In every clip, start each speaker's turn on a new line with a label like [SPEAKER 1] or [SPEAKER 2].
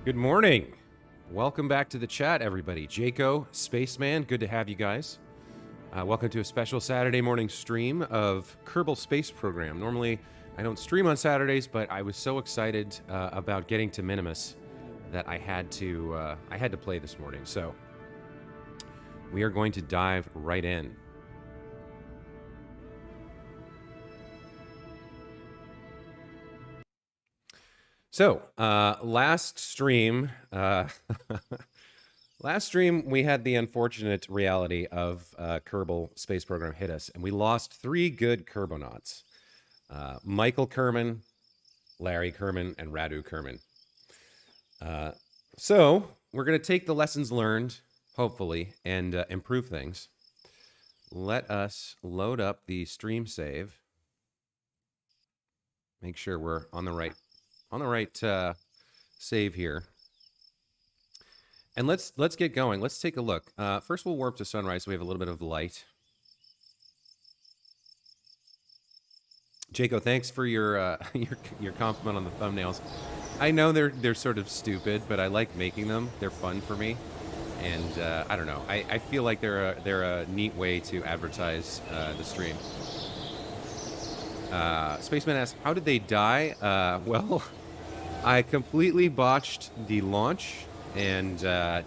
[SPEAKER 1] Good morning. Welcome back to the chat, everybody. Jaco, Spaceman, good to have you guys. Welcome to a special Saturday morning stream of Kerbal Space Program. Normally, I don't stream on Saturdays, but I was so excited about getting to Minimus that I had to play this morning. So we are going to dive right in. So, last stream, we had the unfortunate reality of Kerbal Space Program hit us, and we lost 3 good Kerbonauts. Michael Kerman, Larry Kerman, and Radu Kerman. So, we're going to take the lessons learned, hopefully, and improve things. Let us load up the stream save. Make sure we're on the right save here, and let's get going. Let's take a look. First, we'll warp to sunrise so we have a little bit of light. Jaco, thanks for your compliment on the thumbnails. I know they're sort of stupid, but I like making them. They're fun for me, and I don't know. I feel like they're a neat way to advertise the stream. Spaceman asks, how did they die? Well, I completely botched the launch and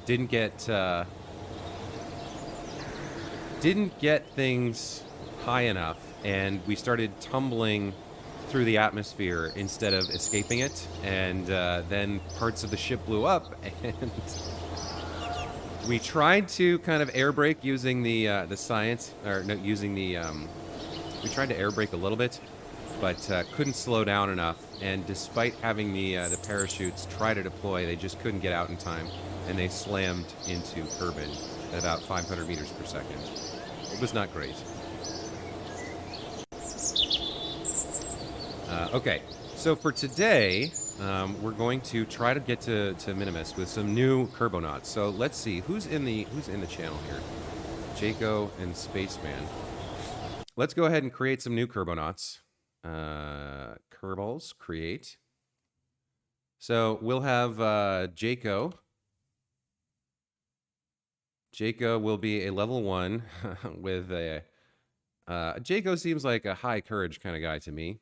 [SPEAKER 1] didn't get things high enough, and we started tumbling through the atmosphere instead of escaping it, and then parts of the ship blew up, and we tried to kind of air brake using the science, or no, using the we tried to air brake a little bit, but couldn't slow down enough, and despite having the parachutes try to deploy, they just couldn't get out in time, and they slammed into Kerbal at about 500 meters per second. It was not great. Okay, so for today, we're going to try to get to Minimus with some new Kerbonauts. So let's see who's in the channel here. Jaco and Spaceman. Let's go ahead and create some new Kerbonauts. Kerbals, create. So we'll have Jaco. Jaco will be a level 1 with a... Jaco seems like a high courage kind of guy to me.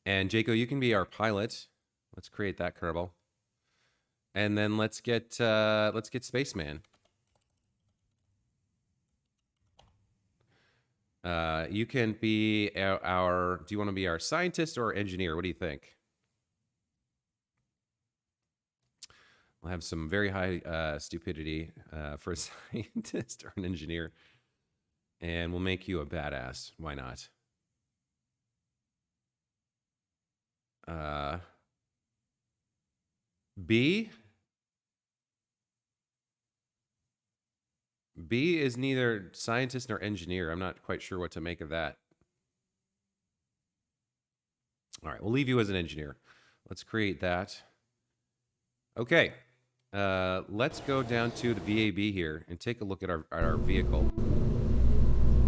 [SPEAKER 1] And Jaco, you can be our pilot. Let's create that Kerbal. And then let's get Spaceman. You can be our do you want to be our scientist or engineer? What do you think? We'll have some very high stupidity for a scientist or an engineer. And we'll make you a badass. Why not? B is neither scientist nor engineer. I'm not quite sure what to make of that. All right, we'll leave you as an engineer. Let's create that. Okay, let's go down to the VAB here and take a look at our vehicle.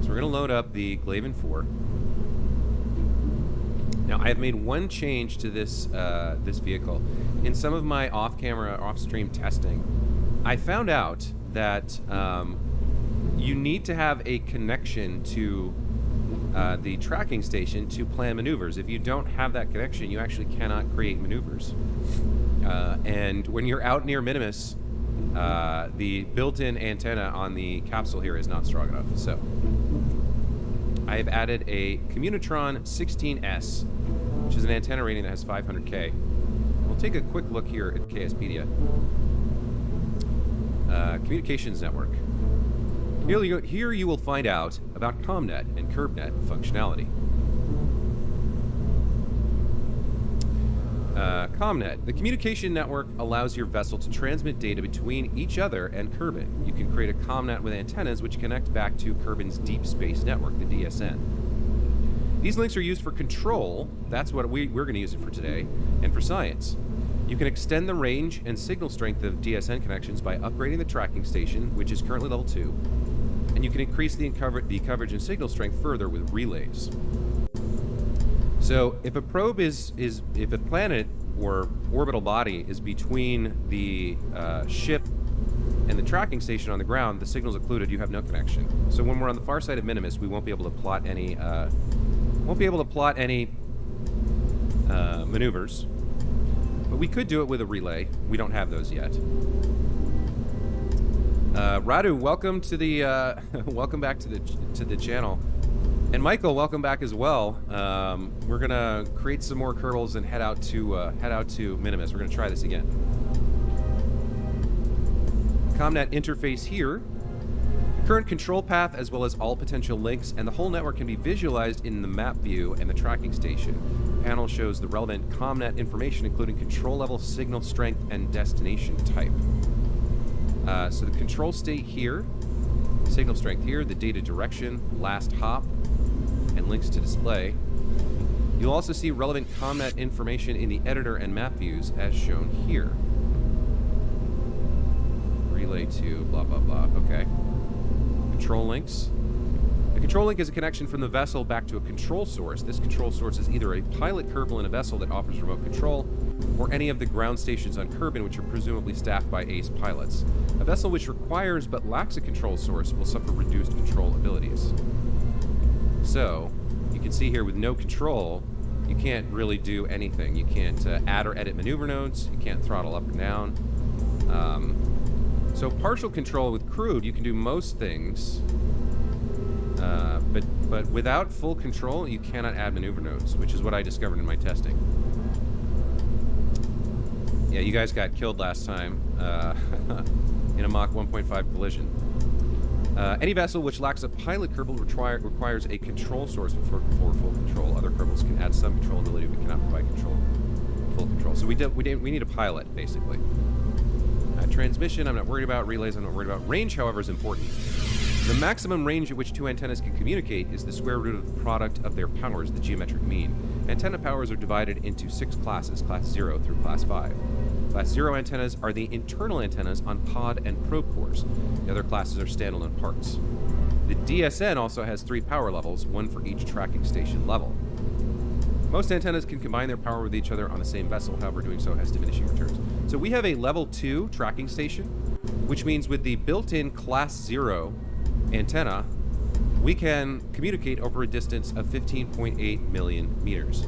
[SPEAKER 1] So we're going to load up the Glaven 4. Now, I've made one change to this this vehicle. In some of my off-camera, off-stream testing, I found out that you need to have a connection to the tracking station to plan maneuvers. If you don't have that connection, you actually cannot create maneuvers. And when you're out near Minimus, the built-in antenna on the capsule here is not strong enough. So I have added a Communitron 16S, which is an antenna rating that has 500K. We'll take a quick look here at KSpedia. Communications network. Here you will find out about ComNet and KerbNet functionality. ComNet. The communication network allows your vessel to transmit data between each other and Kerbal. You can create a ComNet with antennas which connect back to Kerbal's deep space network, the DSN. These links are used for control. That's what we're going to use it for today, and for science. You can extend the range and signal strength of DSN connections by upgrading the tracking station, which is currently level 2, and you can increase the coverage and signal strength further with relays. So if a probe if a planet or orbital body is between the ship and the tracking station on the ground, the signal's occluded, you have no connection. So when we're on the far side of Minimus, we won't be able to plot any maneuvers. But we could do it with a relay. We don't have those yet. Radu, welcome to the welcome back to the channel. And Michael, welcome back as well. We're gonna create some more kerbals and head out to Minimus. We're gonna try this again. Comnet interface here. The current control path, as well as all potential links, and the whole network can be visualized in the map view and the tracking station. The panel shows the relevant ComNet information, including control level, signal strength, and destination type. So the control state here, signal strength here, the data direction, last hop, and links to display. You'll also see relevant ComNet information in the editor and map views as shown here. Relay to blah blah blah. Okay. Control links. The control link is a connection from the vessel back to a control source. This control source is either a pilot Kerbal in a vessel that offers remote control, or any of the ground stations on Kerbin, which are presumably staffed by ace pilots. A vessel which requires but lacks a control source will suffer reduced control abilities. So, you can see here with no control, you can't really do anything. You can't add or edit maneuver nodes. You can't throttle up or down. So partial control with crewed, you can do most things. But without full control, you cannot add maneuver nodes, which is what I discovered in my testing. Yeah, you guys got killed last time in a Mach 1.5 collision. Any vessel which lacks a pilot Kerbal requires a control source for full control. Other Kerbals can add some control ability, but cannot provide full control. So we need a pilot, basically. Transmission, I'm not worried about. Relays, I'm not worried about. Range, however, is important. The maximum range at which two antennas can communicate is the square root of the product of their powers, the geometric mean. Antenna powers are divided into 6 classes, class 0 through class 5. Class 0 antennas are the internal antennas on pod and probe cores. The other classes are standalone parts. The DSN also has 3 power levels, 1 for each tracking station level. Most antennas can combine their power with each other on the same vessel, however doing so has diminishing returns. So we have a level 2 tracking station, which means with the built-in class 0 antenna, we can communicate over a distance of 15.8 million meters.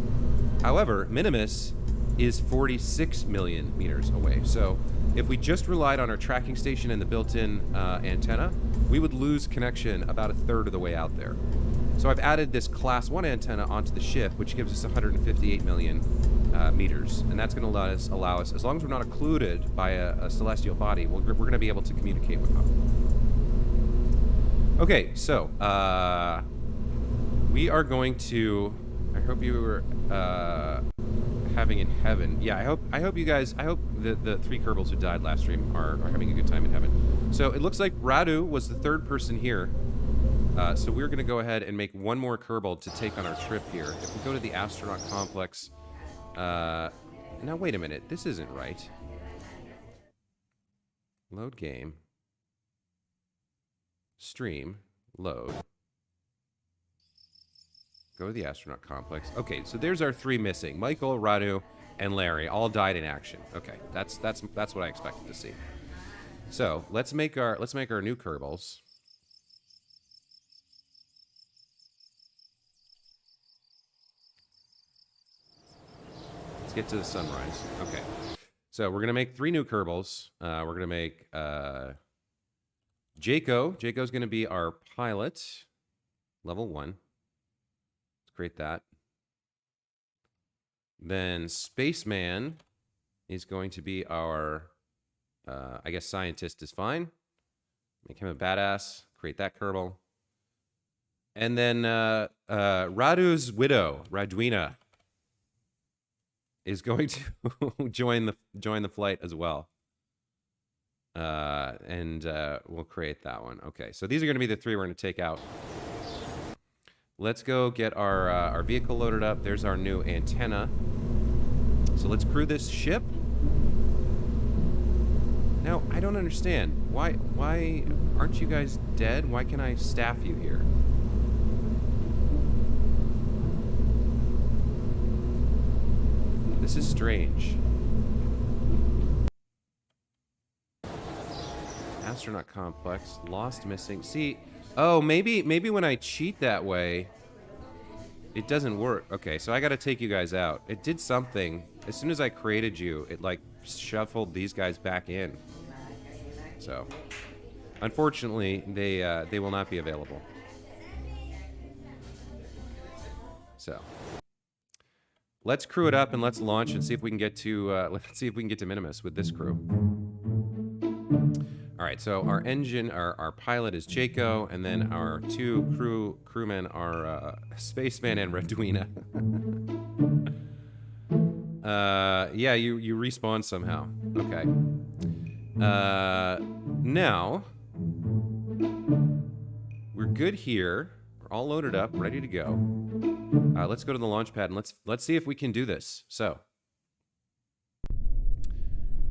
[SPEAKER 1] However, Minimus is 46 million meters away. So if we just relied on our tracking station and the built-in antenna, we would lose connection about a third of the way out there. So I've added this class 1 antenna onto the ship, which gives us 158 million meters. And that's going to allow us, as long as we're not occluded by a celestial body, we're going to be able to communicate with them. Okay, so we are going to, I hope you were having in heaven. Yeah, I hope you guys, I hope the 3 Kerbals who died last stream are having a good time in heaven. So it looks like Radu was the 3rd person here. So we're going to go ahead and make one more Kerbal to take on our trip here. If we go to the astronaut complex... now, wait a minute. This isn't right. Load game. Stream. Load. Go to the astronaut complex. Okay, so there's our 3 missing. Michael, Radu, and Larry all died in action. Okay, that's what I expected to see. So let's make our new Kerbals. Let's get to the sunrise. Okay. So we're going to make 3 new Kerbals. We're going to make Jaco. Jaco's going to be our pilot. Level 1. Let's create that. Then Spaceman is going to be our, I guess scientist is fine. Make him a badass. Create that Kerbal. And then Radu's widow, Raduina, is going to join the flight as well, and we'll create that one. Okay, so these are going to be the 3 we're going to take out. Let's go get our vehicle loaded up. There's our new antenna. So let's crew this ship. Now I don't understand why aren't you guys dead? Why can I staff you here? This is strange. Astronaut complex. Lost, missing. See, oh, maybe when I cheat that way, it doesn't work. Okay, so I gotta take you guys out. It did something. As soon as I created you, it like shuffled these guys back in. So, unfortunately, they will not be available. So, let's crew it up and let's launch and see if we can get to Minimus with this crew. All right, so our engine, our pilot is Jaco, and then our two crewmen are Spaceman and Raduina. Yeah, you respawn somehow. Okay. Now we're good here. We're all loaded up, ready to go. Let's go to the launch pad and let's see if we can do this. So,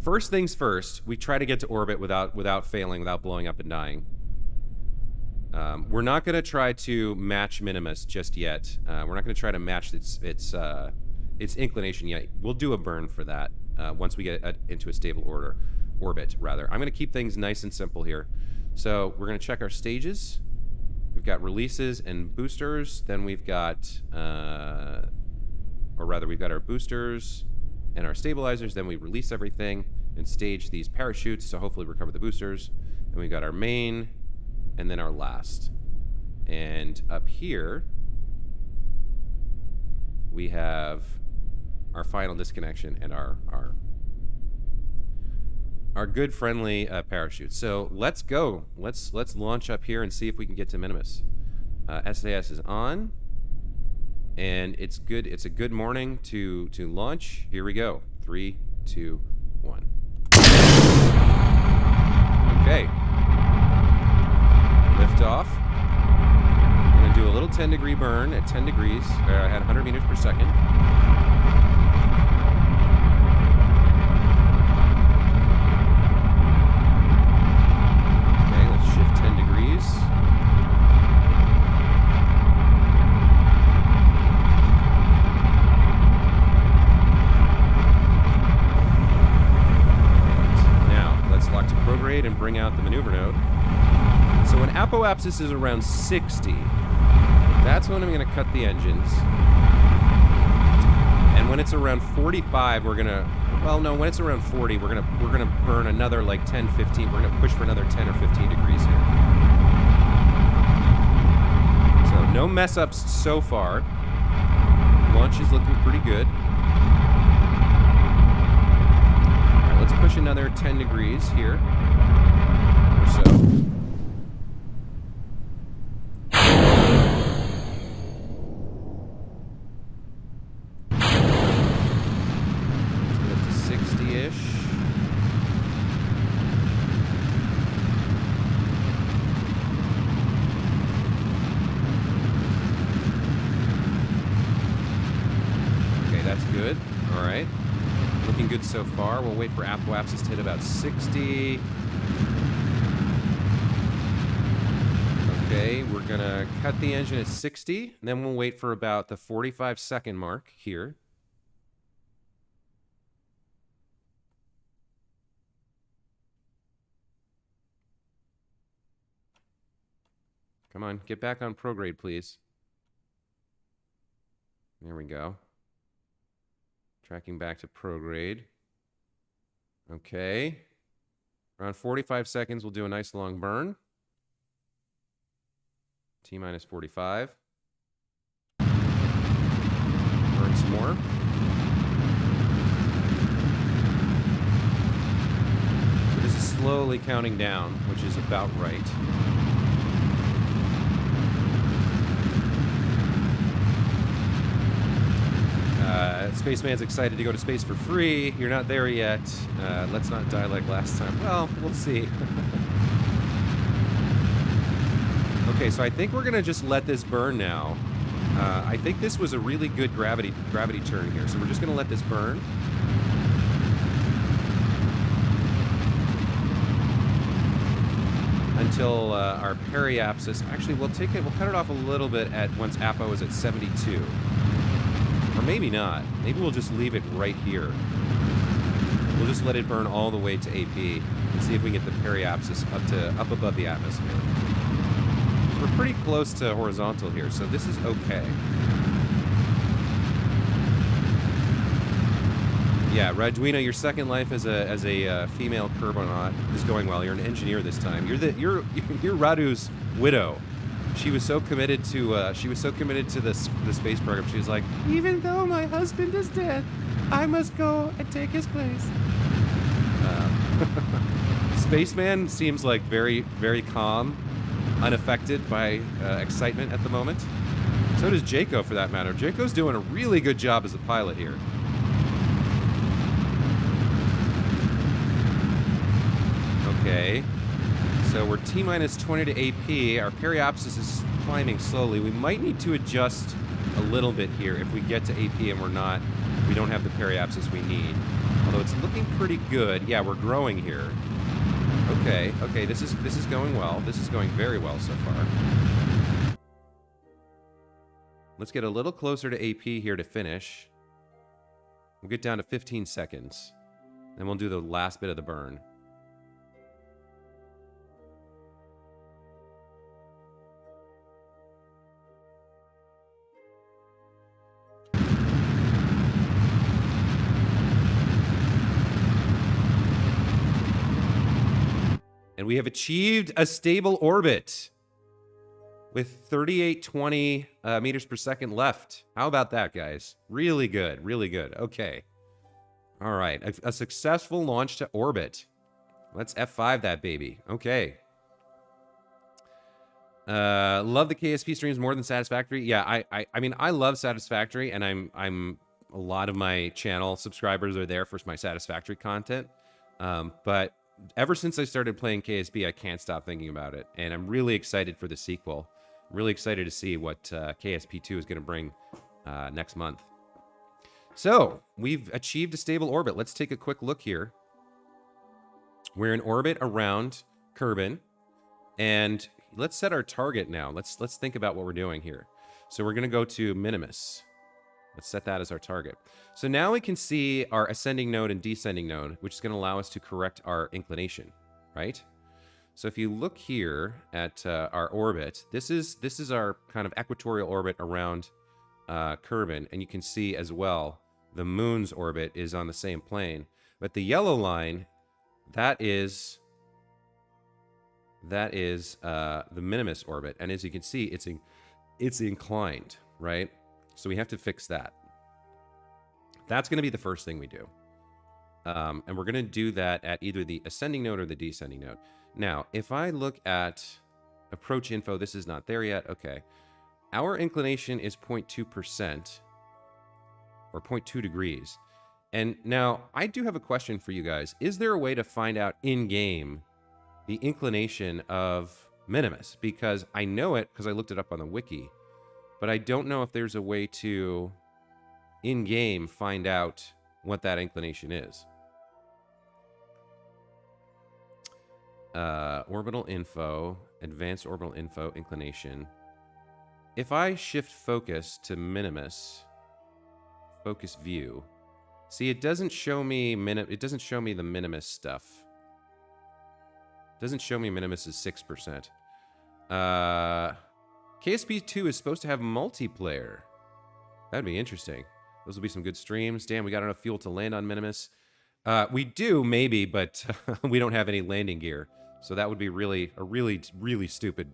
[SPEAKER 1] first things first, we try to get to orbit without failing, without blowing up and dying. We're not going to try to match Minimus just yet. We're not going to try to match its inclination yet. We'll do a burn for that once we get into a stable orbit. Rather, I'm going to keep things nice and simple here. So we're going to check our stages. We've got releases and boosters. Then we've got, we've got our boosters and our stabilizers. Then we release everything and stage these parachutes to hopefully recover the boosters. Then we've got our main and then our last. And up here, we have our final disconnection and our good friendly parachute. So let's go. Let's launch up here and see if we can get to Minimus. SAS is on, and it's good. It's a good morning to launch. Here we go. 3, 2, 1. Okay. Lift off. I'm gonna do a little 10-degree burn at 10 degrees at 100 meters per second. And bring out the maneuver node. So when apoapsis is around 60, that's when I'm going to cut the engines. And when it's around 45, we're going to, well, no, when it's around 40, we're going to burn another like 10, 15. We're going to push for another 10 or 15 degrees here. So no mess ups so far. Launch is looking pretty good. All right, let's push another 10 degrees here. So. Let's get up to 60-ish. Okay, that's good. All right. Looking good so far. We'll wait for apoapsis to hit about 60. Okay, we're gonna cut the engine at 60, and then we'll wait for about the 45-second mark here. Come on, get back on prograde, please. There we go. Tracking back to prograde. Okay. Around 45 seconds, we'll do a nice long burn. T-minus 45. Burn some more. So this is slowly counting down, which is about right. Spaceman's excited to go to space for free. You're not there yet. Let's not die like last time. Well, we'll see. Okay, so I think we're gonna just let this burn now. I think this was a really good gravity turn here, so we're just gonna let this burn. Until our periapsis. Actually, we'll cut it off a little bit at once Apo is at 72. Or maybe not. Maybe we'll just leave it right here. We'll just let it burn all the way to AP and see if we can get the periapsis up above the atmosphere. So we're pretty close to horizontal here, so this is okay. Yeah, Raduina, your second life as a female Kerbonaut is going well. You're an engineer this time. You're Radu's widow. She was so committed to the space program. She was like, even though my husband is dead, I must go and take his place. Spaceman seems like very, very calm, unaffected by excitement at the moment. So does Jaco, for that matter. Jaco's doing a really good job as a pilot here. Okay. So we're T-minus 20 to AP. Our periapsis is climbing slowly. We might need to adjust a little bit here if we get to AP and we don't have the periapsis we need. Although it's looking pretty good. Yeah, we're growing here. Okay, this is going well. This is going very well so far. Let's get a little closer to AP here to finish. We'll get down to 15 seconds. Then we'll do the last bit of the burn. And we have achieved a stable orbit with 3820 meters per second left. How about that, guys? Really good, really good. Okay. All right, a successful launch to orbit. Let's F5 that baby. Okay. Love the KSP streams more than Satisfactory. Yeah, I mean, I love Satisfactory, and I'm a lot of my channel subscribers are there for my Satisfactory content. But ever since I started playing KSP, I can't stop thinking about it, and I'm really excited for the sequel. I'm really excited to see what KSP 2 is going to bring next month. So, we've achieved a stable orbit. Let's take a quick look here. We're in orbit around Kerbin, and let's set our target now. Let's think about what we're doing here. So we're going to go to Minimus. Let's set that as our target. So now we can see our ascending node and descending node, which is going to allow us to correct our inclination, right? So if you look here at our orbit, this is our kind of equatorial orbit around Kerbin, and you can see as well the moon's orbit is on the same plane. But the yellow line, that is the Minimus orbit, and as you can see, it's inclined, right? So we have to fix that. That's going to be the first thing we do. And we're going to do that at either the ascending node or the descending node. Now, if I look at approach info, this is not there yet. Okay. Our inclination is 0.2%, or 0.2 degrees. And now, I do have a question for you guys. Is there a way to find out in-game the inclination of Minimus? Because I know it because I looked it up on the wiki. But I don't know if there's a way to, in-game, find out what that inclination is. Orbital info, advanced orbital info, inclination. If I shift focus to Minimus, focus view, see, it doesn't show me the Minimus stuff. It doesn't show me Minimus is 6%. KSP 2 is supposed to have multiplayer. That'd be interesting. Those will be some good streams. Damn, we got enough fuel to land on Minimus. We do, maybe, but we don't have any landing gear. So that would be a really stupid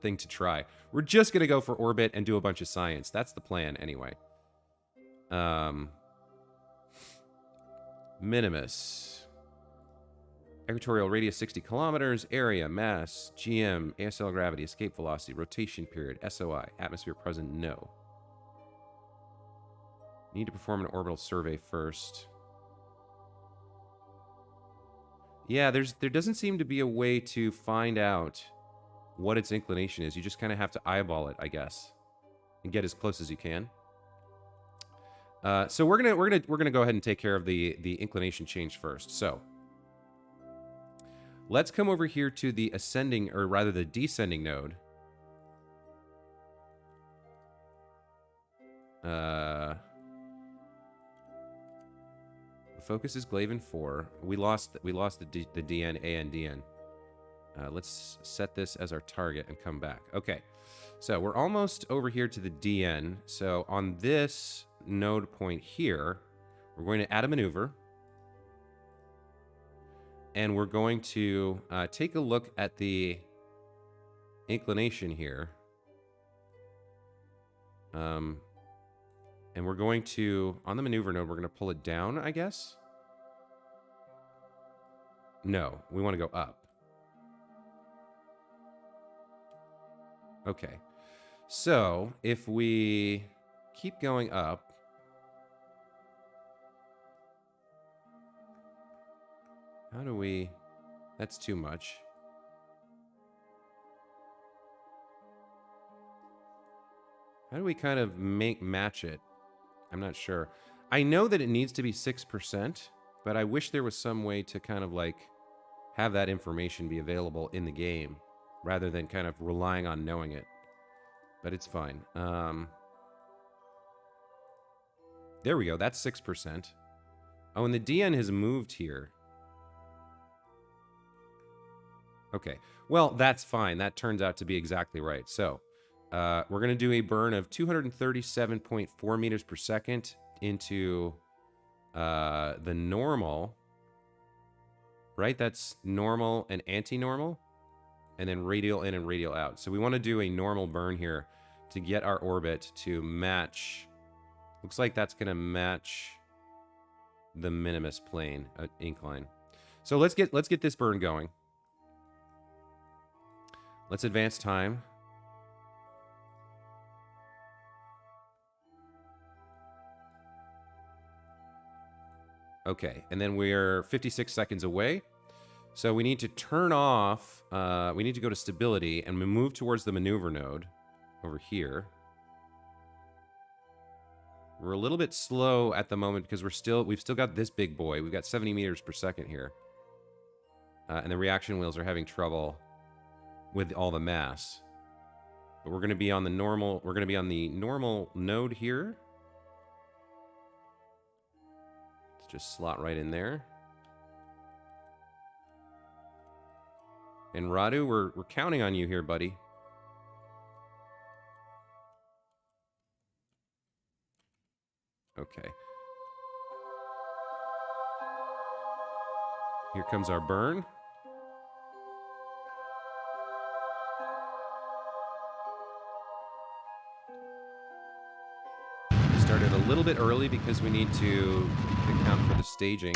[SPEAKER 1] thing to try. We're just going to go for orbit and do a bunch of science. That's the plan, anyway. Minimus. Equatorial radius 60 kilometers, area, mass, GM, ASL gravity, escape velocity, rotation period, SOI, atmosphere present, no. Need to perform an orbital survey first. Yeah, there doesn't seem to be a way to find out what its inclination is. You just kind of have to eyeball it, I guess, and get as close as you can. So we're gonna go ahead and take care of the inclination change first. So let's come over here to the ascending, or rather the descending node. focus is Glaven 4. We lost the DN, AN, DN. Let's set this as our target and come back. Okay, so we're almost over here to the DN. So on this node point here, we're going to add a maneuver. And we're going to take a look at the inclination here. And we're going to, on the maneuver node, we're going to pull it down, I guess? No, we want to go up. Okay. So, if we keep going up, how do we... That's too much. How do we kind of match it? I'm not sure. I know that it needs to be 6%, but I wish there was some way to kind of like have that information be available in the game rather than kind of relying on knowing it. But it's fine. There we go. That's 6%. Oh, and the DN has moved here. Okay. Well, that's fine. That turns out to be exactly right. So... we're going to do a burn of 237.4 meters per second into the normal, right? That's normal and anti-normal, and then radial in and radial out. So we want to do a normal burn here to get our orbit to match. Looks like that's going to match the Minimus plane incline. So let's get this burn going. Let's advance time. Okay, and then we're 56 seconds away. So we need to turn off, we need to go to stability and move towards the maneuver node over here. We're a little bit slow at the moment because we've still got this big boy. We've got 70 meters per second here. And the reaction wheels are having trouble with all the mass. But we're going to be on the normal node here. Just slot right in there. And Radu, we're counting on you here, buddy. Okay. Here comes our burn. Started a little bit early because we need to account for the staging.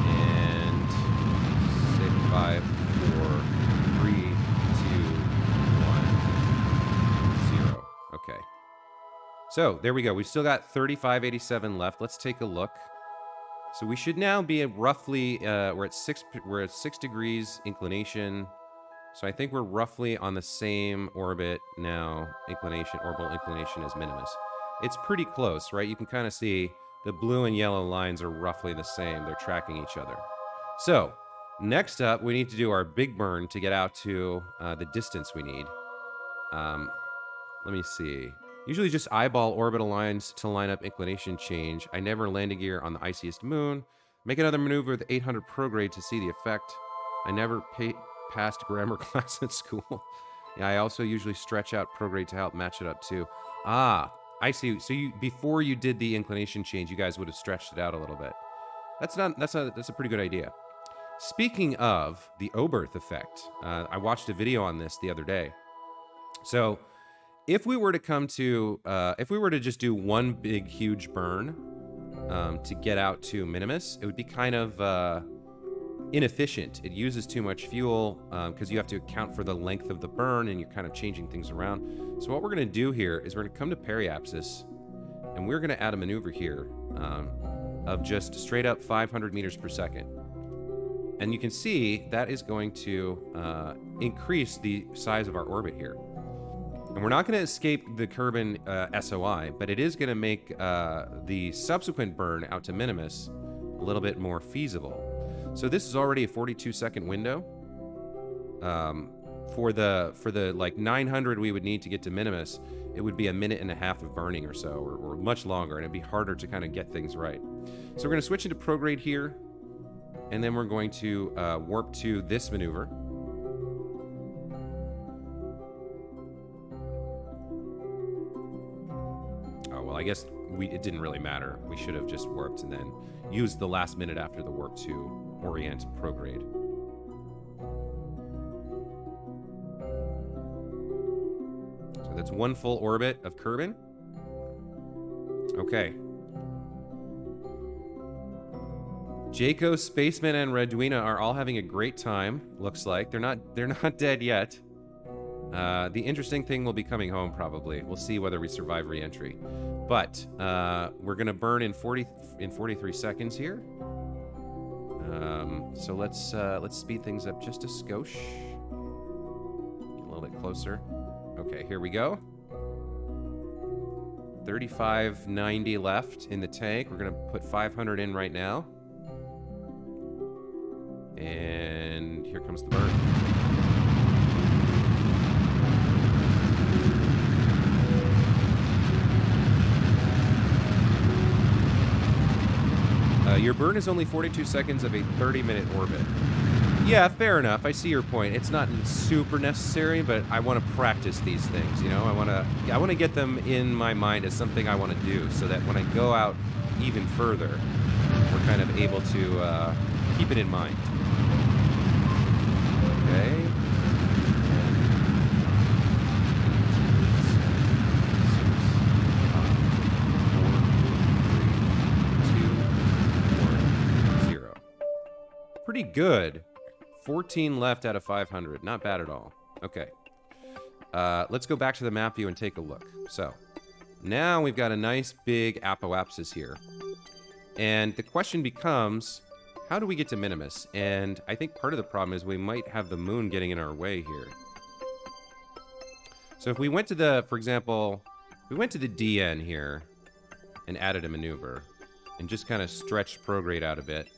[SPEAKER 1] And save 5, 4, 3, 2, 1, 0. Okay. So there we go. We've still got 3587 left. Let's take a look. So we should now be at roughly we're at 6 degrees inclination. So I think we're roughly on the same orbit now, orbital inclination as Minimus. It's pretty close, right? You can kind of see the blue and yellow lines are roughly the same. They're tracking each other. So next up, we need to do our big burn to get out to the distance we need. Let me see. Usually just eyeball orbital lines to line up inclination change. I never land a gear on the iciest moon. Make another maneuver with 800 prograde to see the effect. I never passed grammar class at school. Yeah, I also usually stretch out prograde to help match it up too. Ah, I see. So before you did the inclination change, you guys would have stretched it out a little bit. That's a pretty good idea. Speaking of the Oberth effect, I watched a video on this the other day. So if we were to just do one big, huge burn to get out to Minimus, it would be kind of inefficient. It uses too much fuel because you have to account for the length of the burn and you're kind of changing things around. So what we're going to do here is we're going to come to periapsis and we're going to add a maneuver here of just straight up 500 meters per second. And you can see that is going to increase the size of our orbit here. And we're not going to escape the Kerbal SOI, but it is going to make the subsequent burn out to Minimus a little bit more feasible. So this is already a 42-second window. for the like 900 we would need to get to Minimus, it would be a minute and a half of burning or so, or much longer, and it'd be harder to kind of get things right. So we're going to switch into prograde here, and then we're going to warp to this maneuver. Oh, well, I guess it didn't really matter. We should have just warped and then used the last minute after the warp to orient prograde. So that's one full orbit of Kerbal. Okay. Jaco, Spaceman, and Raduina are all having a great time. Looks like they're not dead yet. The interesting thing will be coming home probably. We'll see whether we survive re-entry. But we're gonna burn in 43 seconds here. So let's speed things up just a skosh. Get a little bit closer. Okay, here we go. 3590 left in the tank. We're gonna put 500 in right now. And here comes the burn. Your burn is only 42 seconds of a 30-minute orbit. Yeah, fair enough. I see your point. It's not super necessary, but I want to practice these things. You know, I want to get them in my mind as something I want to do, so that when I go out even further, we're kind of able to keep it in mind. Okay. 10, 9, 8, 7, 6, 5, 4, 3, 2, 1, 0. Pretty good. 14 left out of 500. Not bad at all. Okay. Let's go back to the map view and take a look. So, now we've got a nice big apoapsis here. And the question becomes, how do we get to Minimus? And I think part of the problem is we might have the moon getting in our way here. So if we went to the, for example, we went to the DN here and added a maneuver and just kind of stretched prograde out a bit.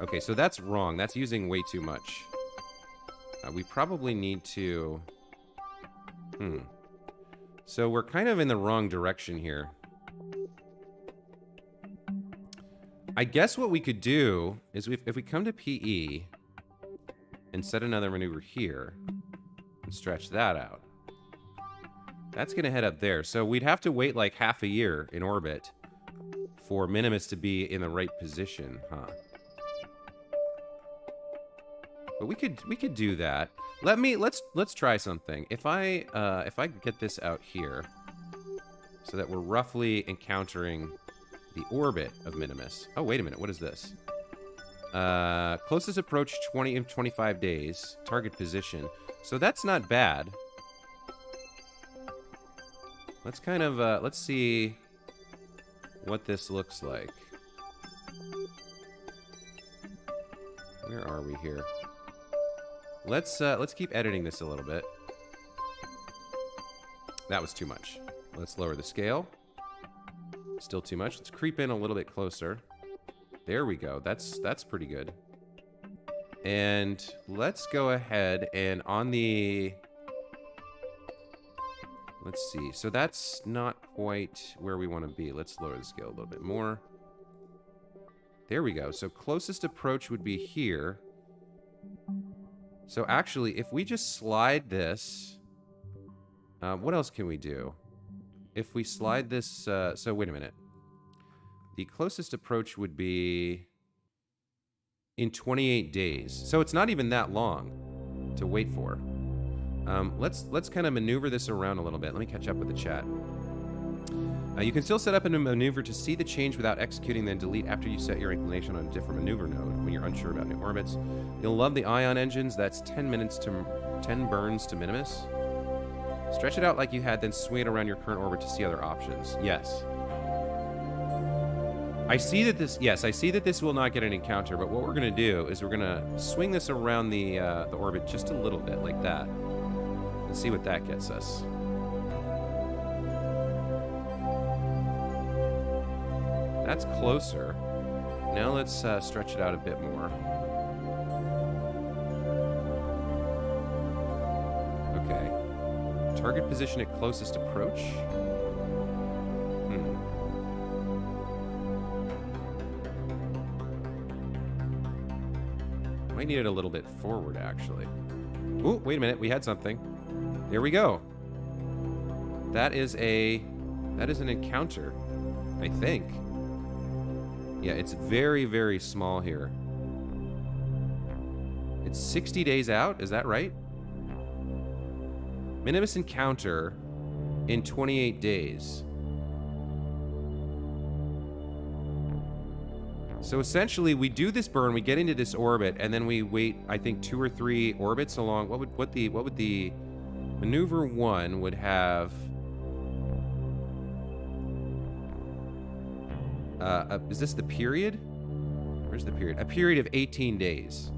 [SPEAKER 1] Okay, so that's wrong. That's using way too much. We probably need to... So we're kind of in the wrong direction here. I guess what we could do is if we come to PE and set another maneuver here and stretch that out, that's going to head up there. So we'd have to wait like half a year in orbit for Minimus to be in the right position, huh? But we could do that. Let's try something. If I get this out here so that we're roughly encountering the orbit of Minimus. Oh, wait a minute. What is this? Closest approach 20 of 25 days. Target position. So that's not bad. Let's kind of, let's see what this looks like. Where are we here? Let's keep editing this a little bit. That was too much. Let's lower the scale. Still too much. Let's creep in a little bit closer. There we go. That's pretty good. And let's go ahead and on the... Let's see. So that's not quite where we want to be. Let's lower the scale a little bit more. There we go. So closest approach would be here. So actually, if we just slide this... what else can we do? If we slide this... so wait a minute. The closest approach would be in 28 days. So it's not even that long to wait for. Let's kind of maneuver this around a little bit. Let me catch up with the chat. You can still set up a maneuver to see the change without executing, then delete after you set your inclination on a different maneuver node when you're unsure about new orbits. You'll love the ion engines. That's 10 burns to Minimus. Stretch it out like you had, then swing it around your current orbit to see other options. Yes. I see that this... Yes, I see that this will not get an encounter, but what we're going to do is we're going to swing this around the orbit just a little bit, like that. And see what that gets us. That's closer. Now let's stretch it out a bit more. Target position at closest approach. Might need it a little bit forward, actually. Ooh, wait a minute. We had something. There we go. That is an encounter, I think. Yeah, it's very, very small here. It's 60 days out, is that right? Minimus encounter in 28 days. So essentially, we do this burn, we get into this orbit, and then we wait, I think, 2 or 3 orbits along. What would the maneuver 1 would have? Is this the period? Where's the period? A period of 18 days.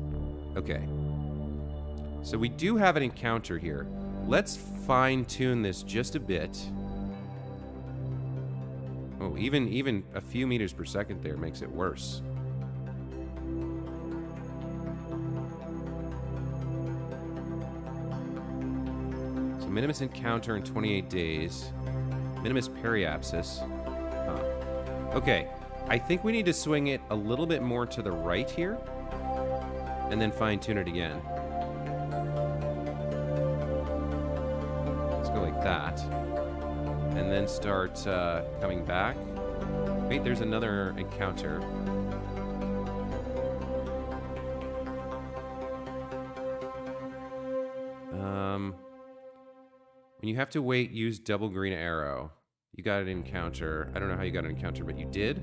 [SPEAKER 1] Okay. So we do have an encounter here. Let's fine-tune this just a bit. Oh, even a few meters per second there makes it worse. So Minimus encounter in 28 days. Minimus periapsis. Okay, I think we need to swing it a little bit more to the right here, and then fine-tune it again. Let's go like that. And then start coming back. Wait, there's another encounter. When you have to wait, use double green arrow. You got an encounter. I don't know how you got an encounter, but you did.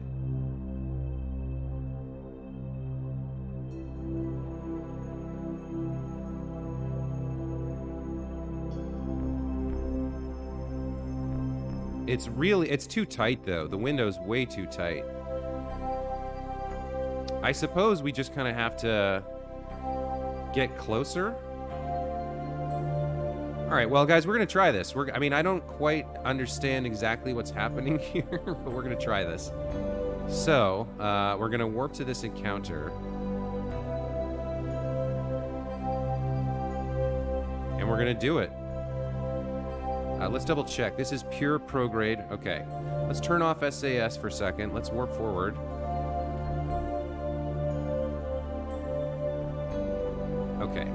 [SPEAKER 1] It's too tight, though. The window's way too tight. I suppose we just kind of have to get closer. All right, well, guys, we're going to try this. I mean, I don't quite understand exactly what's happening here, but we're going to try this. So, we're going to warp to this encounter. And we're going to do it. Let's double check. This is pure prograde. Okay. Let's turn off SAS for a second. Let's warp forward. Okay.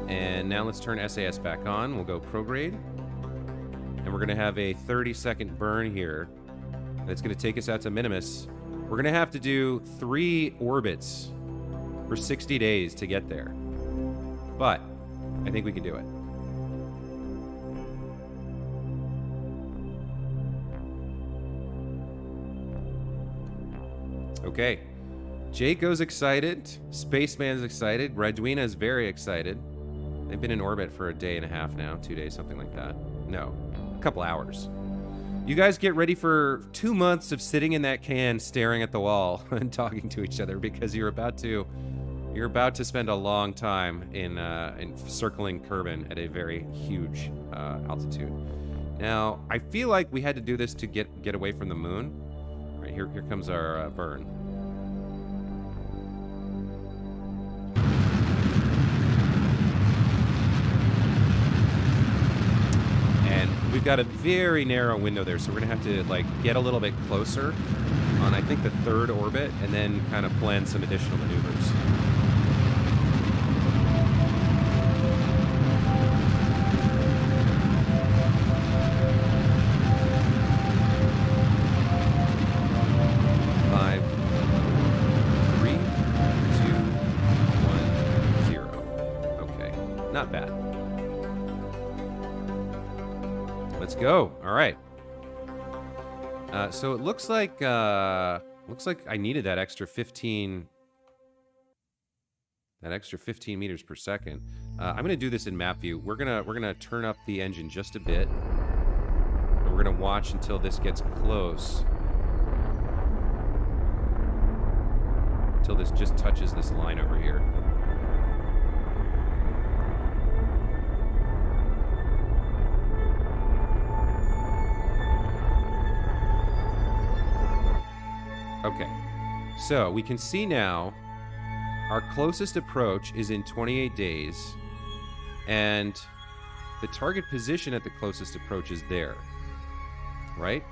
[SPEAKER 1] And now let's turn SAS back on. We'll go prograde. And we're going to have a 30-second burn here. That's going to take us out to Minimus. We're going to have to do 3 orbits for 60 days to get there. But I think we can do it. Okay. Jaco's excited. Spaceman's excited. Raduina is very excited. They've been in orbit for a day and a half now. 2 days, something like that. No, a couple hours. You guys get ready for 2 months of sitting in that can, staring at the wall and talking to each other, because you're about to spend a long time in circling Kerbal at a very huge altitude. Now, I feel like we had to do this to get away from the moon. All right, here comes our burn. We've got a very narrow window there, so we're gonna have to like get a little bit closer on, I think, the 3rd orbit, and then kind of plan some additional maneuvers. Five, 3, 2, 1, 0. Okay, not bad. Let's go. All right. So it looks like I needed that extra 15 meters per second. I'm gonna do this in map view. We're gonna turn up the engine just a bit, and we're gonna watch until this gets close, until this just touches this line over here. Okay, so we can see now our closest approach is in 28 days, and the target position at the closest approach is there, right?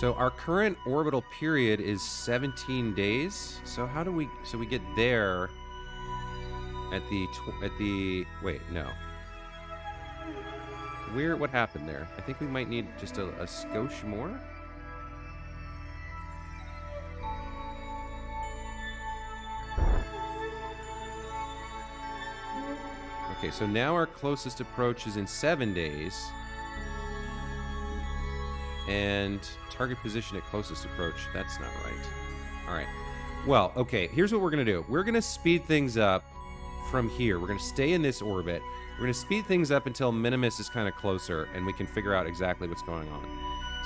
[SPEAKER 1] So our current orbital period is 17 days. So how do we? So we get there at the wait, no. What happened there? I think we might need just a skosh more. Okay, so now our closest approach is in 7 days. And target position at closest approach, that's not right. All right. Well, okay, here's what we're going to do. We're going to speed things up from here. We're going to stay in this orbit. We're going to speed things up until Minimus is kind of closer, and we can figure out exactly what's going on.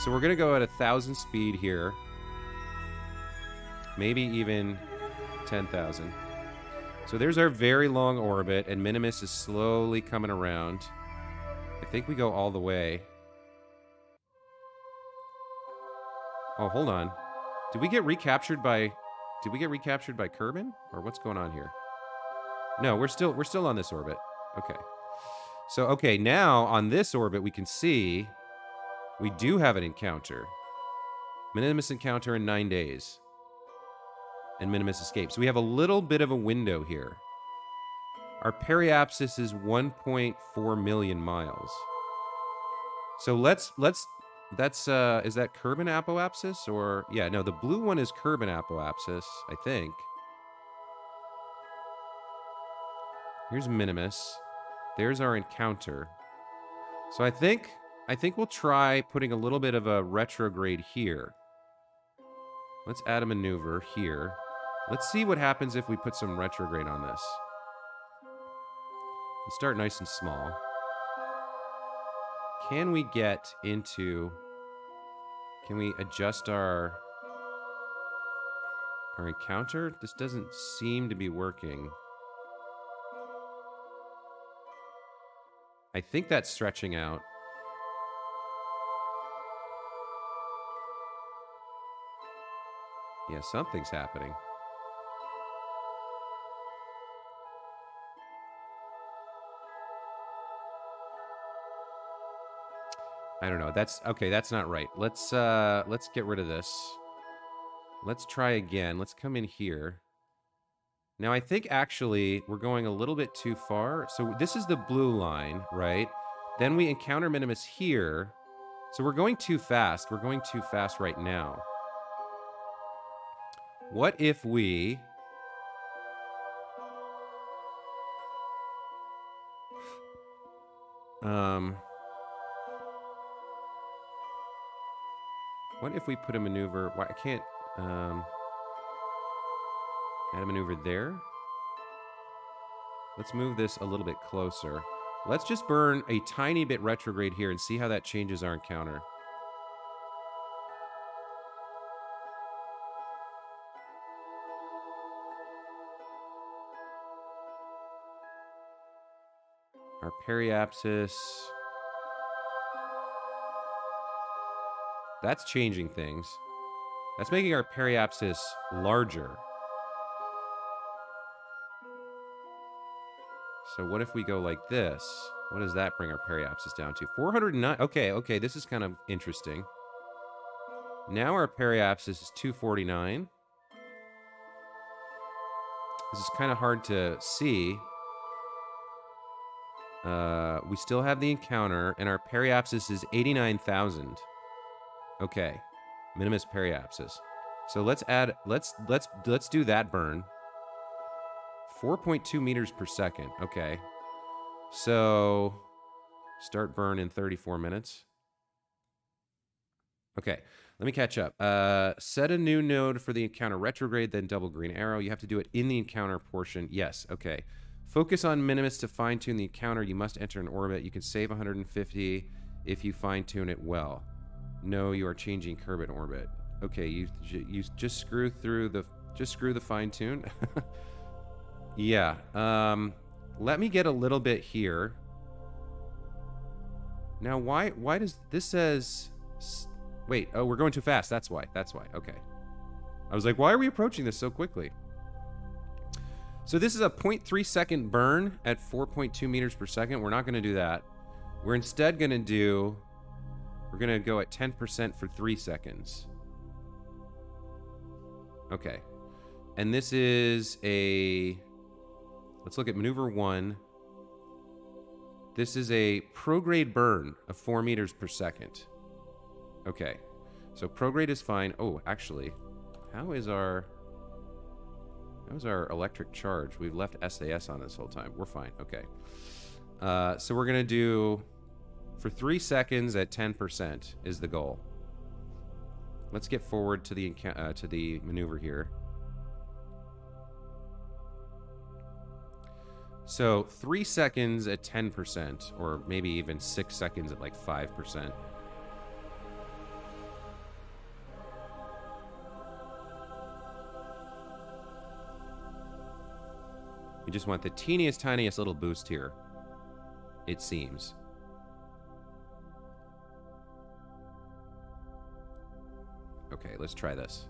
[SPEAKER 1] So we're going to go at 1,000 speed here. Maybe even 10,000. So there's our very long orbit, and Minimus is slowly coming around. I think we go all the way. Oh, hold on. Did we get recaptured by Kerbal? Or what's going on here? No, we're still on this orbit. Okay. So, okay, now on this orbit we can see we do have an encounter. Minimus encounter in 9 days. And Minimus escapes. So we have a little bit of a window here. Our periapsis is 1.4 million miles. So let's that's is that Kerbal apoapsis or yeah, no, the blue one is Kerbal apoapsis, I think. Here's Minimus. There's our encounter. So I think we'll try putting a little bit of a retrograde here. Let's add a maneuver here. Let's see what happens if we put some retrograde on this. Let's start nice and small. Can we get into... Can we adjust our encounter? This doesn't seem to be working. I think that's stretching out. Yeah, something's happening. I don't know. That's okay. That's not right. Let's get rid of this. Let's try again. Let's come in here. Now, I think actually we're going a little bit too far. So this is the blue line, right? Then we encounter Minimus here. So we're going too fast. We're going too fast right now. What if we... What if we put a maneuver... Why I can't... add a maneuver there. Let's move this a little bit closer. Let's just burn a tiny bit retrograde here and see how that changes our encounter. Our periapsis... That's changing things. That's making our periapsis larger. So what if we go like this? What does that bring our periapsis down to? 409. Okay, this is kind of interesting. Now our periapsis is 249. This is kind of hard to see. We still have the encounter, and our periapsis is 89,000. Okay, Minimus periapsis. So let's add. Let's do that burn. 4.2 meters per second. Okay, so start burn in 34 minutes. Okay, let me catch up. Set a new node for the encounter retrograde, then double green arrow. You have to do it in the encounter portion. Yes. Okay. Focus on Minimus to fine-tune the encounter. You must enter an orbit. You can save 150 if you fine-tune it well. No, you are changing Kerbal orbit. Okay, you just screw the fine-tune. Yeah. Let me get a little bit here. Now, why does this says... Wait, oh, we're going too fast. That's why. Okay. I was like, why are we approaching this so quickly? So this is a 0.3 second burn at 4.2 meters per second. We're not going to do that. We're instead going to do... We're going to go at 10% for 3 seconds. Okay. And this is a... Let's look at maneuver 1. This is a prograde burn of 4 meters per second. Okay. So prograde is fine. Oh, actually, how's our electric charge? We've left SAS on this whole time. We're fine. Okay. So we're going to do... For 3 seconds at 10% is the goal. Let's get forward to the maneuver here. So 3 seconds at 10%, or maybe even 6 seconds at like 5%. We just want the teeniest, tiniest little boost here, it seems. Okay, let's try this.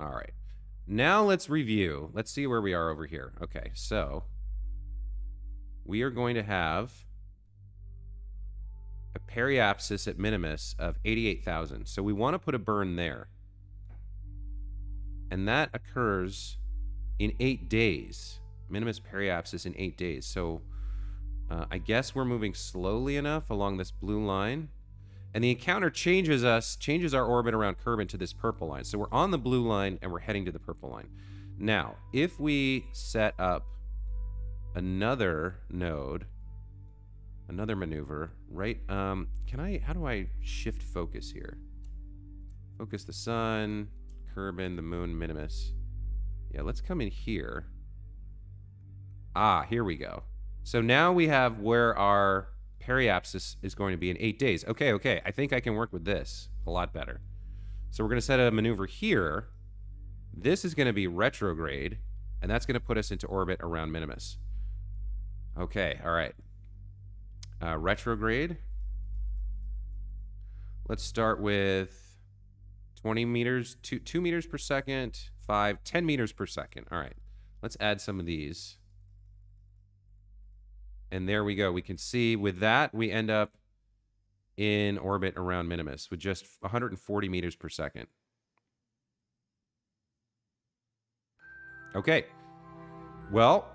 [SPEAKER 1] All right. Now let's review. Let's see where we are over here. Okay, so we are going to have a periapsis at Minimus of 88,000. So we want to put a burn there. And that occurs in 8 days. Minimus periapsis in 8 days. So I guess we're moving slowly enough along this blue line. And the encounter changes our orbit around Kerbal to this purple line. So we're on the blue line and we're heading to the purple line. Now, if we set up another node, another maneuver, right? How do I shift focus here? Focus the sun, Kerbal, the moon, Minimus. Yeah, let's come in here. Ah, here we go. So now we have where our periapsis is going to be in 8 days. Okay. I think I can work with this a lot better. So we're going to set a maneuver here. This is going to be retrograde, and that's going to put us into orbit around Minimus. Okay, all right. Retrograde. Let's start with 20 meters, 2 meters per second, 10 meters per second. All right, let's add some of these. And there we go. We can see with that, we end up in orbit around Minimus with just 140 meters per second. Okay. Well,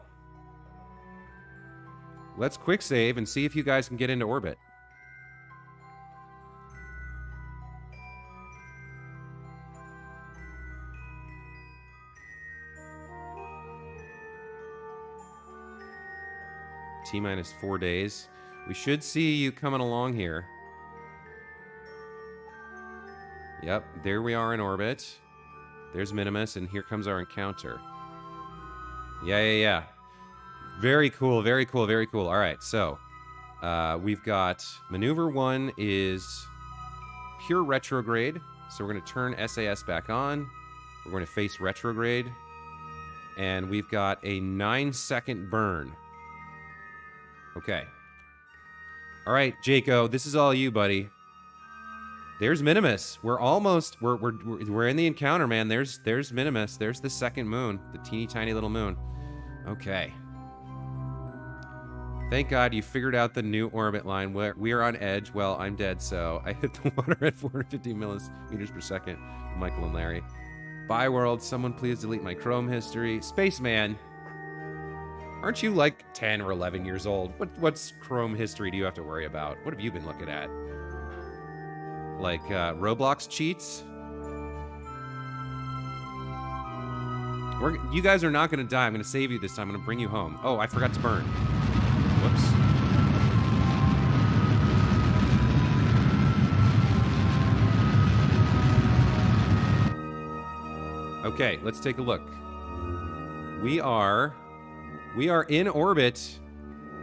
[SPEAKER 1] let's quick save and see if you guys can get into orbit. T-minus 4 days. We should see you coming along here. Yep, there we are in orbit. There's Minimus, and here comes our encounter. Yeah. Very cool. All right, so we've got maneuver 1 is pure retrograde. So we're going to turn SAS back on. We're going to face retrograde. And we've got a 9-second burn. Okay. All right, Jaco, this is all you, buddy. There's Minimus. We're almost we're in the encounter, man. There's Minimus. There's the second moon, the teeny tiny little moon. Okay. Thank God you figured out the new orbit line. We are on edge. Well, I'm dead, so I hit the water at 450 millimeters per second. Michael and Larry. Bye, world. Someone please delete my Chrome history. Spaceman. Aren't you like 10 or 11 years old? What's Chrome history do you have to worry about? What have you been looking at? Like Roblox cheats? You guys are not going to die. I'm going to save you this time. I'm going to bring you home. Oh, I forgot to burn. Whoops. Okay, let's take a look. We are in orbit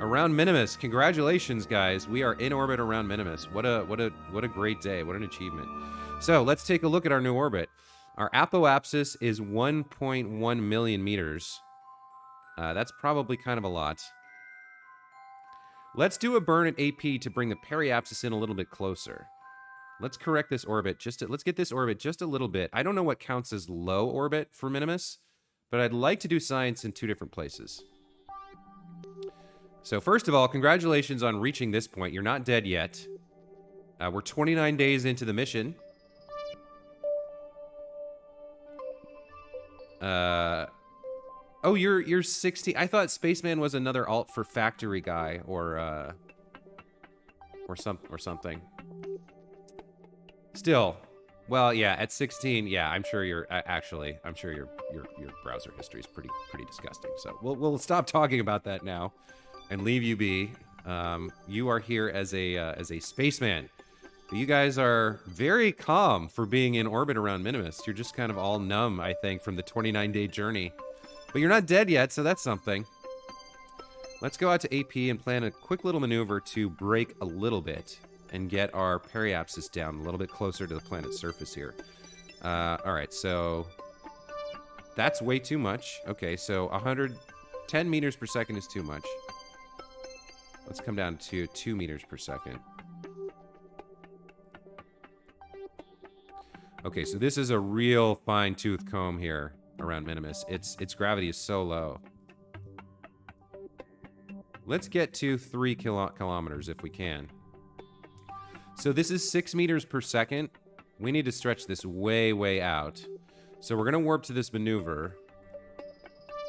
[SPEAKER 1] around Minimus. Congratulations, guys. We are in orbit around Minimus. What a great day. What an achievement. So let's take a look at our new orbit. Our apoapsis is 1.1 million meters. That's probably kind of a lot. Let's do a burn at AP to bring the periapsis in a little bit closer. Let's correct this orbit let's get this orbit just a little bit. I don't know what counts as low orbit for Minimus, but I'd like to do science in 2 different places. So first of all, congratulations on reaching this point. You're not dead yet. We're 29 days into the mission. Oh, you're 60. I thought Spaceman was another alt for factory guy or something. Still, well, yeah, at 16, yeah, I'm sure you're actually, I'm sure your browser history is pretty disgusting. So we'll stop talking about that now, and leave you be. You are here as a spaceman. You guys are very calm for being in orbit around Minimus. You're just kind of all numb, I think, from the 29-day journey. But you're not dead yet, so that's something. Let's go out to AP and plan a quick little maneuver to brake a little bit and get our periapsis down a little bit closer to the planet's surface here. Alright, so that's way too much. Okay, so 110 meters per second is too much. Let's come down to 2 meters per second. Okay, so this is a real fine-tooth comb here around Minimus. Its gravity is so low. Let's get to 3 kilometers if we can. So this is 6 meters per second. We need to stretch this way out. So we're gonna warp to this maneuver,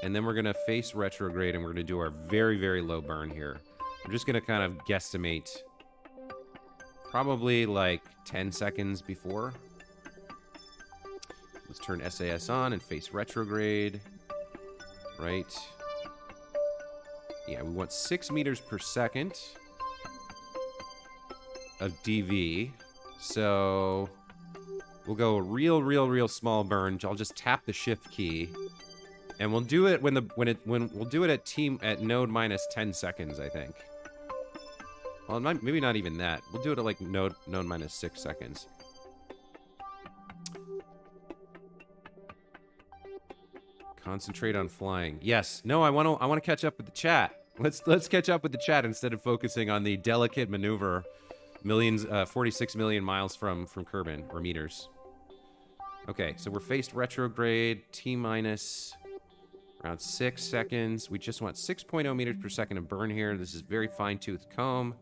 [SPEAKER 1] and then we're gonna face retrograde, and we're gonna do our very low burn here. I'm just gonna kind of guesstimate probably like 10 seconds before. Let's turn SAS on and face retrograde. Right. Yeah, we want 6 meters per second of DV. So we'll go a real small burn. I'll just tap the shift key. And we'll do it when we'll do it at node minus 10 seconds, I think. Well, maybe not even that. We'll do it at like node minus 6 seconds. Concentrate on flying. Yes. No, I want to catch up with the chat. Let's catch up with the chat instead of focusing on the delicate maneuver 46 million miles from Kerbin, or meters. Okay, so we're faced retrograde, T minus around 6 seconds. We just want 6.0 meters per second of burn here. This is very fine-toothed comb.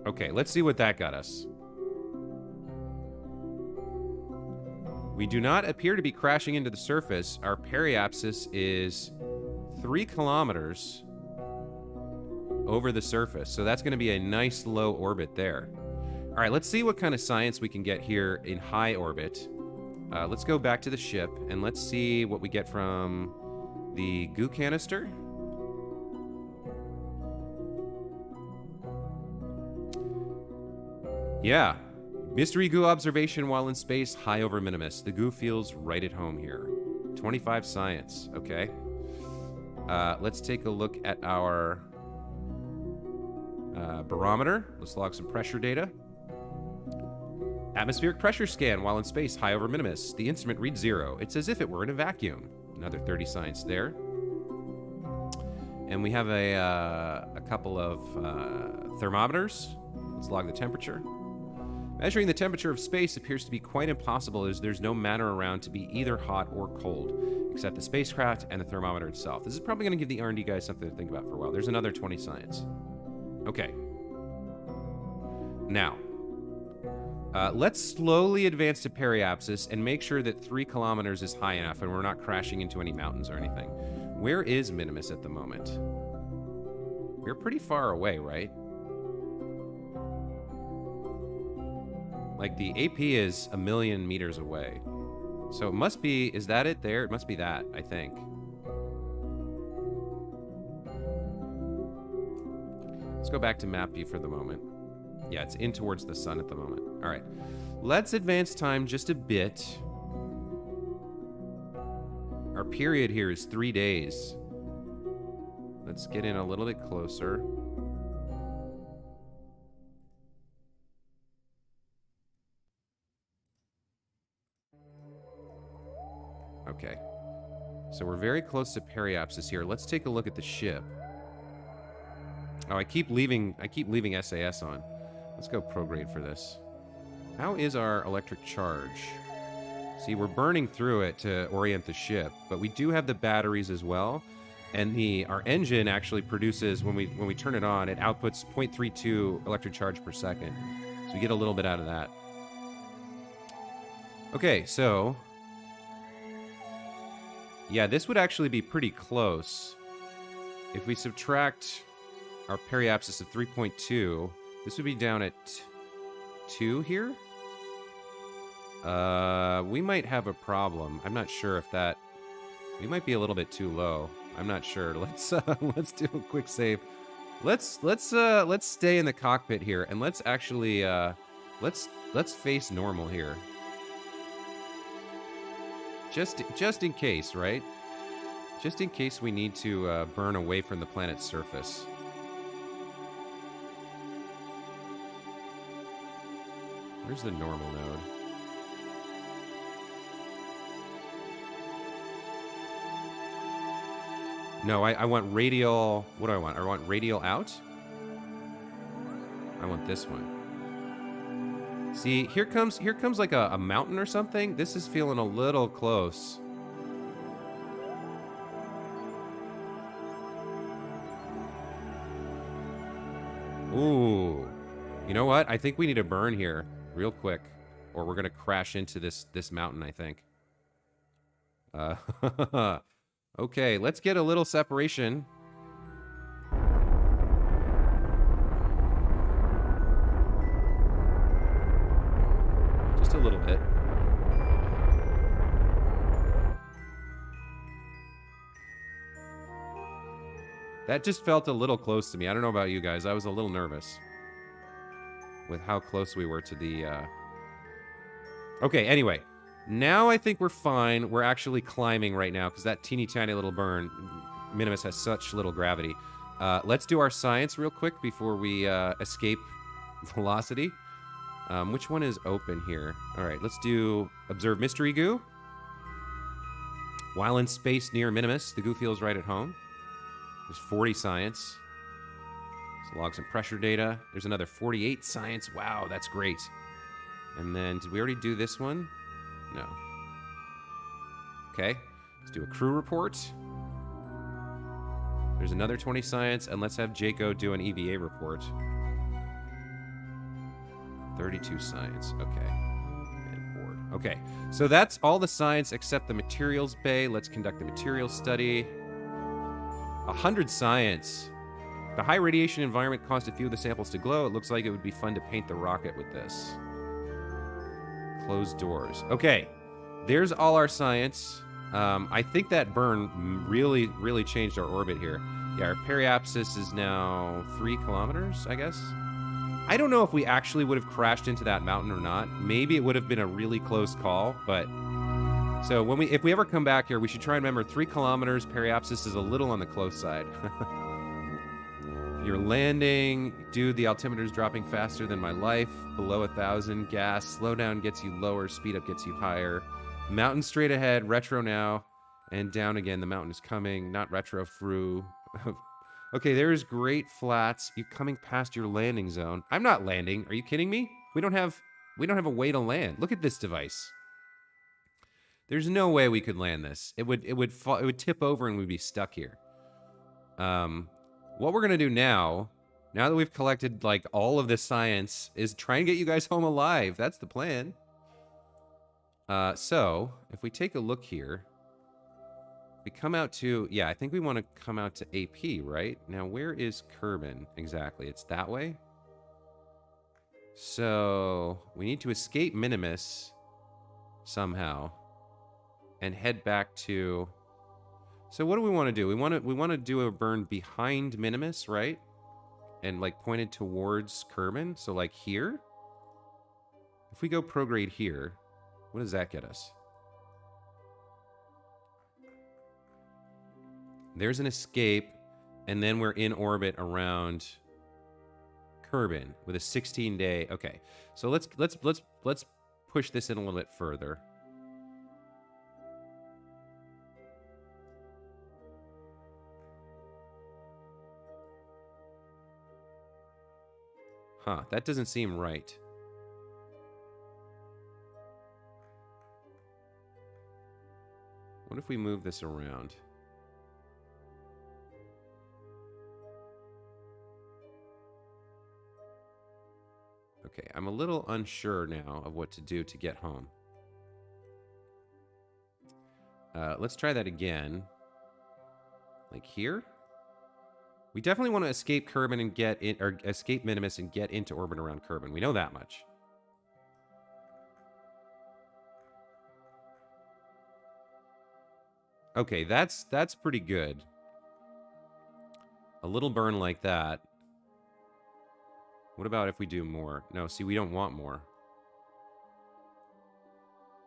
[SPEAKER 1] Okay, let's see what that got us. We do not appear to be crashing into the surface. Our periapsis is 3 kilometers over the surface. So that's going to be a nice low orbit there. All right, let's see what kind of science we can get here in high orbit. Let's go back to the ship and let's see what we get from the goo canister. Yeah. Mystery goo observation while in space, high over Minimus. The goo feels right at home here. 25 science. Okay. Let's take a look at our barometer. Let's log some pressure data. Atmospheric pressure scan while in space, high over Minimus. The instrument reads 0. It's as if it were in a vacuum. Another 30 science there. And we have a couple of thermometers. Let's log the temperature. Measuring the temperature of space appears to be quite impossible as there's no matter around to be either hot or cold, except the spacecraft and the thermometer itself. This is probably going to give the R&D guys something to think about for a while. There's another 20 science. Okay. Now, let's slowly advance to periapsis and make sure that 3 kilometers is high enough and we're not crashing into any mountains or anything. Where is Minimus at the moment? We're pretty far away, right? Like, the AP is 1 million meters away. So it must be, is that it there? It must be that, I think. Let's go back to map view for the moment. Yeah, it's in towards the sun at the moment. All right, let's advance time just a bit. Our period here is 3 days. Let's get in a little bit closer. Okay. So we're very close to periapsis here. Let's take a look at the ship. Oh, I keep leaving SAS on. Let's go prograde for this. How is our electric charge? See, we're burning through it to orient the ship, but we do have the batteries as well. And our engine actually produces, when we turn it on, it outputs 0.32 electric charge per second. So we get a little bit out of that. Okay, so yeah, this would actually be pretty close. If we subtract our periapsis of 3.2, this would be down at 2 here. We might have a problem. I'm not sure if that... We might be a little bit too low. I'm not sure. Let's do a quick save. Let's stay in the cockpit here, and let's actually let's face normal here. Just in case, right? Just in case we need to burn away from the planet's surface. Where's the normal node? No, I want radial... What do I want? I want radial out? I want this one. See, here comes like a mountain or something. This is feeling a little close. Ooh. You know what? I think we need a burn here real quick, or we're gonna crash into this mountain, I think. Okay, let's get a little separation. Just a little bit. That just felt a little close to me. I don't know about you guys. I was a little nervous with how close we were to the... Okay, anyway. Now I think we're fine. We're actually climbing right now because that teeny tiny little burn, Minimus has such little gravity. Let's do our science real quick before we escape velocity. Which one is open here? All right, let's do observe mystery goo. While in space near Minimus, the goo feels right at home. There's 40 science. Let's log some pressure data. There's another 48 science. Wow, that's great. And then, did we already do this one? No. Okay, let's do a crew report. There's another 20 science, and let's have Jaco do an EVA report. 32 science, okay. And board. Okay, so that's all the science except the materials bay. Let's conduct the materials study. 100 science. The high radiation environment caused a few of the samples to glow. It looks like it would be fun to paint the rocket with this. Closed doors. Okay, there's all our science. I think that burn really changed our orbit here. Yeah, our periapsis is now 3 kilometers, I guess. I don't know if we actually would have crashed into that mountain or not. Maybe it would have been a really close call, but... So if we ever come back here, we should try and remember 3 kilometers, periapsis is a little on the close side. You're landing. Dude, the altimeter's dropping faster than my life. Below 1,000. Gas. Slow down gets you lower. Speed up gets you higher. Mountain straight ahead. Retro now. And down again. The mountain is coming. Not retro through. Okay, there's great flats. You're coming past your landing zone. I'm not landing. Are you kidding me? We don't have a way to land. Look at this device. There's no way we could land this. It would tip over and we'd be stuck here. What we're gonna do now that we've collected like all of this science, is try and get you guys home alive. That's the plan. So if we take a look here, we come out to, yeah, I think we want to come out to AP, right? Now, where is Kerbal exactly? It's that way. So we need to escape Minimus somehow and head back to... So what do we want to do? We want to do a burn behind Minimus, right? And like pointed towards Kerbal. So like here. If we go prograde here, what does that get us? There's an escape, and then we're in orbit around Kerbal with a 16-day. Okay, so let's push this in a little bit further. Huh, that doesn't seem right. What if we move this around? Okay, I'm a little unsure now of what to do to get home. Let's try that again. Like here? We definitely want to escape Kerbin and get in, or escape Minimus and get into orbit around Kerbin. We know that much. Okay, that's pretty good. A little burn like that. What about if we do more? No, see, we don't want more.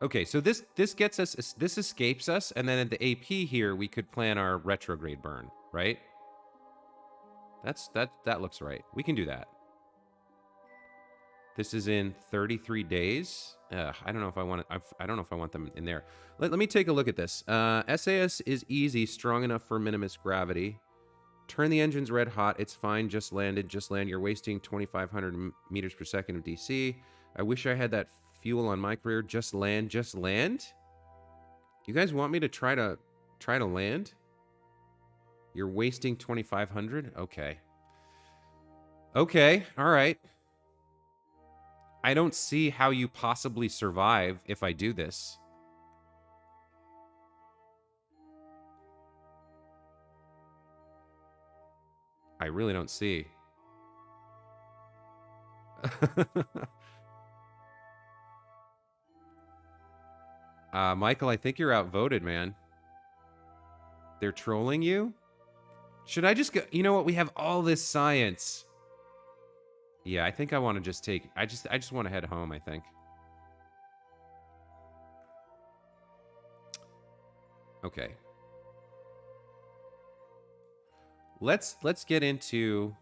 [SPEAKER 1] Okay, so this gets us, this escapes us, and then at the AP here, we could plan our retrograde burn, right? That looks right. We can do that. This is in 33 days. I don't know if I want it. I don't know if I want them in there. Let me take a look at this. SAS is easy, strong enough for Minimus gravity. Turn the engines red hot. It's fine. Just landed. Just land. You're wasting 2,500 meters per second of DC. I wish I had that fuel on my career. Just land. Just land. You guys want me to try to land? You're wasting 2,500. Okay. Okay. All right. I don't see how you possibly survive if I do this. I really don't see. Michael, I think you're outvoted, man. They're trolling you? Should I just go? You know what? We have all this science. Yeah, I think I want to just take... I just want to head home, I think. Okay. Let's get into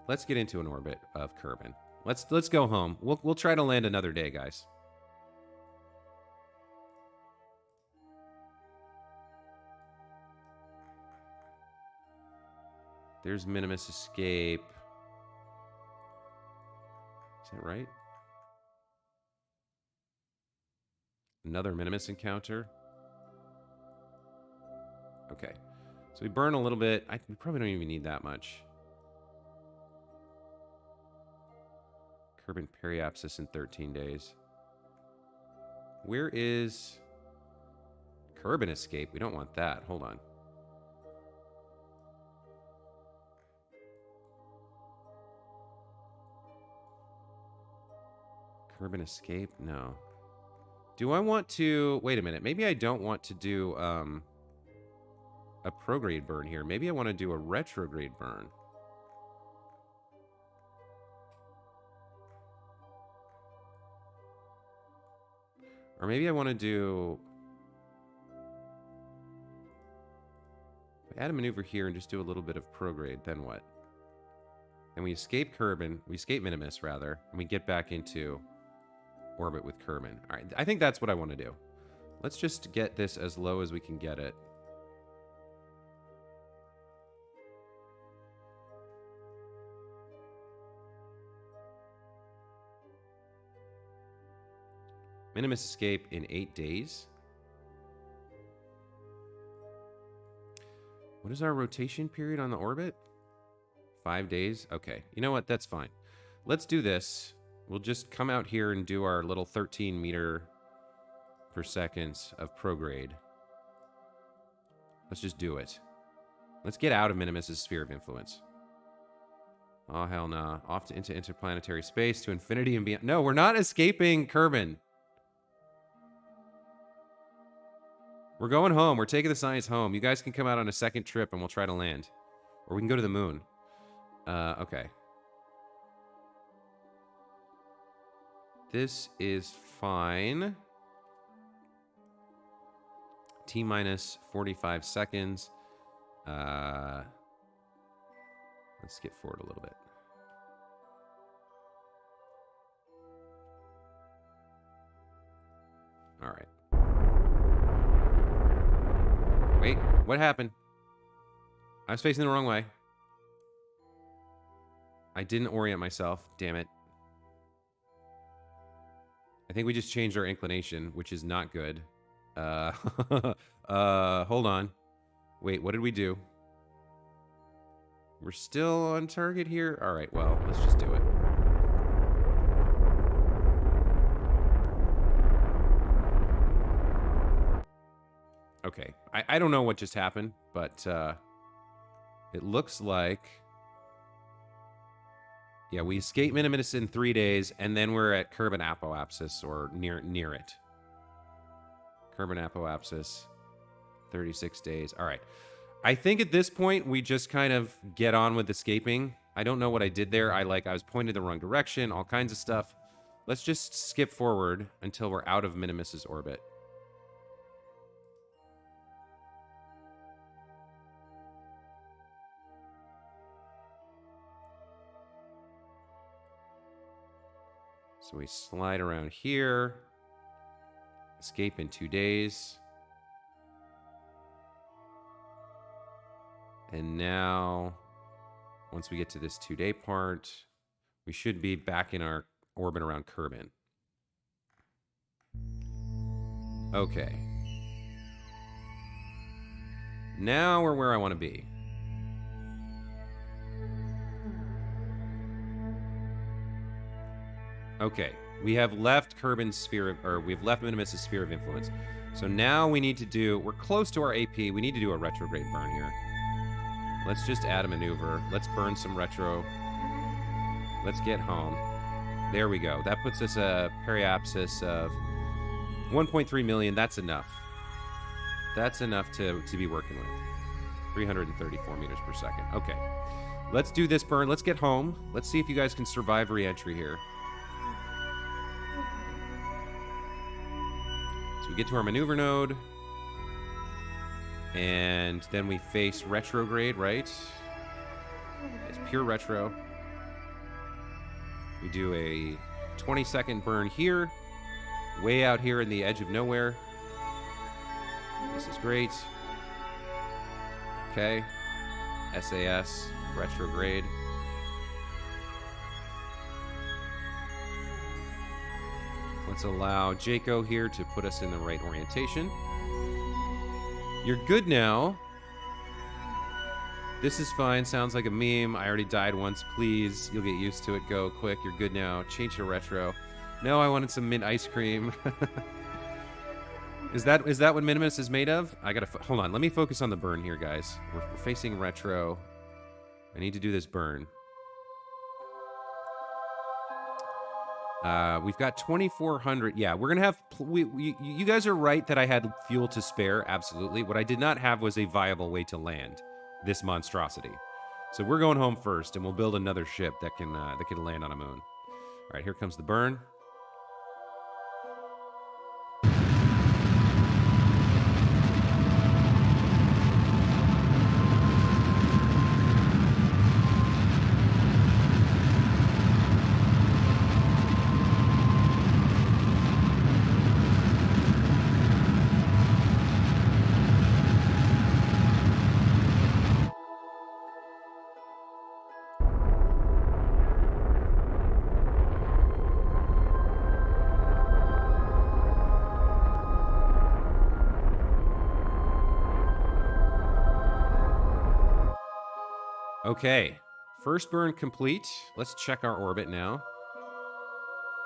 [SPEAKER 1] an orbit of Kerbin. Let's go home. We'll try to land another day, guys. There's Minimus escape. Is that right? Another Minimus encounter. Okay. So we burn a little bit. We probably don't even need that much. Kerbin periapsis in 13 days. Where is Kerbin escape? We don't want that. Hold on. Kerbin escape? No. Do I want to... Wait a minute. Maybe I don't want to do a prograde burn here. Maybe I want to do a retrograde burn. Or maybe I want to do... Add a maneuver here and just do a little bit of prograde. Then what? Then we escape Kerbin. We escape Minimus, rather. And we get back into orbit with Kerbin. All right, I think that's what I want to do. Let's just get this as low as we can get it. Minimus escape in 8 days. What is our rotation period on the orbit? 5 days? Okay. You know what? That's fine. Let's do this. We'll just come out here and do our little 13 meter per second of prograde. Let's just do it. Let's get out of Minimus's sphere of influence. Oh, hell nah. Off into interplanetary space, to infinity and beyond. No, we're not escaping Kerbin. We're going home. We're taking the science home. You guys can come out on a second trip and we'll try to land. Or we can go to the moon. Okay. This is fine. T-minus 45 seconds. Let's skip forward a little bit. All right. Wait, what happened? I was facing the wrong way. I didn't orient myself. Damn it. I think we just changed our inclination, which is not good. Hold on. Wait, what did we do? We're still on target here? All right, well, let's just do it. Okay, I don't know what just happened, but it looks like... Yeah, we escaped Minimus in 3 days, and then we're at Kerbal apoapsis, or near it. Kerbal apoapsis, 36 days. All right. I think at this point, we just kind of get on with escaping. I don't know what I did there. I was pointed the wrong direction, all kinds of stuff. Let's just skip forward until we're out of Minimus's orbit. So we slide around here. Escape in 2 days. And now, once we get to this 2-day part, we should be back in our orbit around Kerbal. Okay. Now we're where I want to be. Okay, we have left Kerbal's sphere, or we've left Minimus' sphere of influence. So now we need to do, we're close to our AP, we need to do a retrograde burn here. Let's just add a maneuver. Let's burn some retro. Let's get home. There we go. That puts us a periapsis of 1.3 million. That's enough. That's enough to be working with. 334 meters per second. Okay. Let's do this burn. Let's get home. Let's see if you guys can survive re-entry here. So we get to our maneuver node. And then we face retrograde, right? It's pure retro. We do a 20-second burn here. Way out here in the edge of nowhere. This is great. Okay. SAS, retrograde. Let's allow Jaco here to put us in the right orientation. You're good now. This is fine. Sounds like a meme. I already died once. Please. You'll get used to it. Go quick. You're good now. Change to retro. No, I wanted some mint ice cream. Is that what Minimus is made of? I gotta... Hold on. Let me focus on the burn here, guys. We're facing retro. I need to do this burn. We've got 2,400. Yeah, we're gonna have... you guys are right that I had fuel to spare. Absolutely. What I did not have was a viable way to land this monstrosity. So we're going home first, and we'll build another ship that can land on a moon. All right, here comes the burn. Okay, first burn complete. Let's check our orbit now.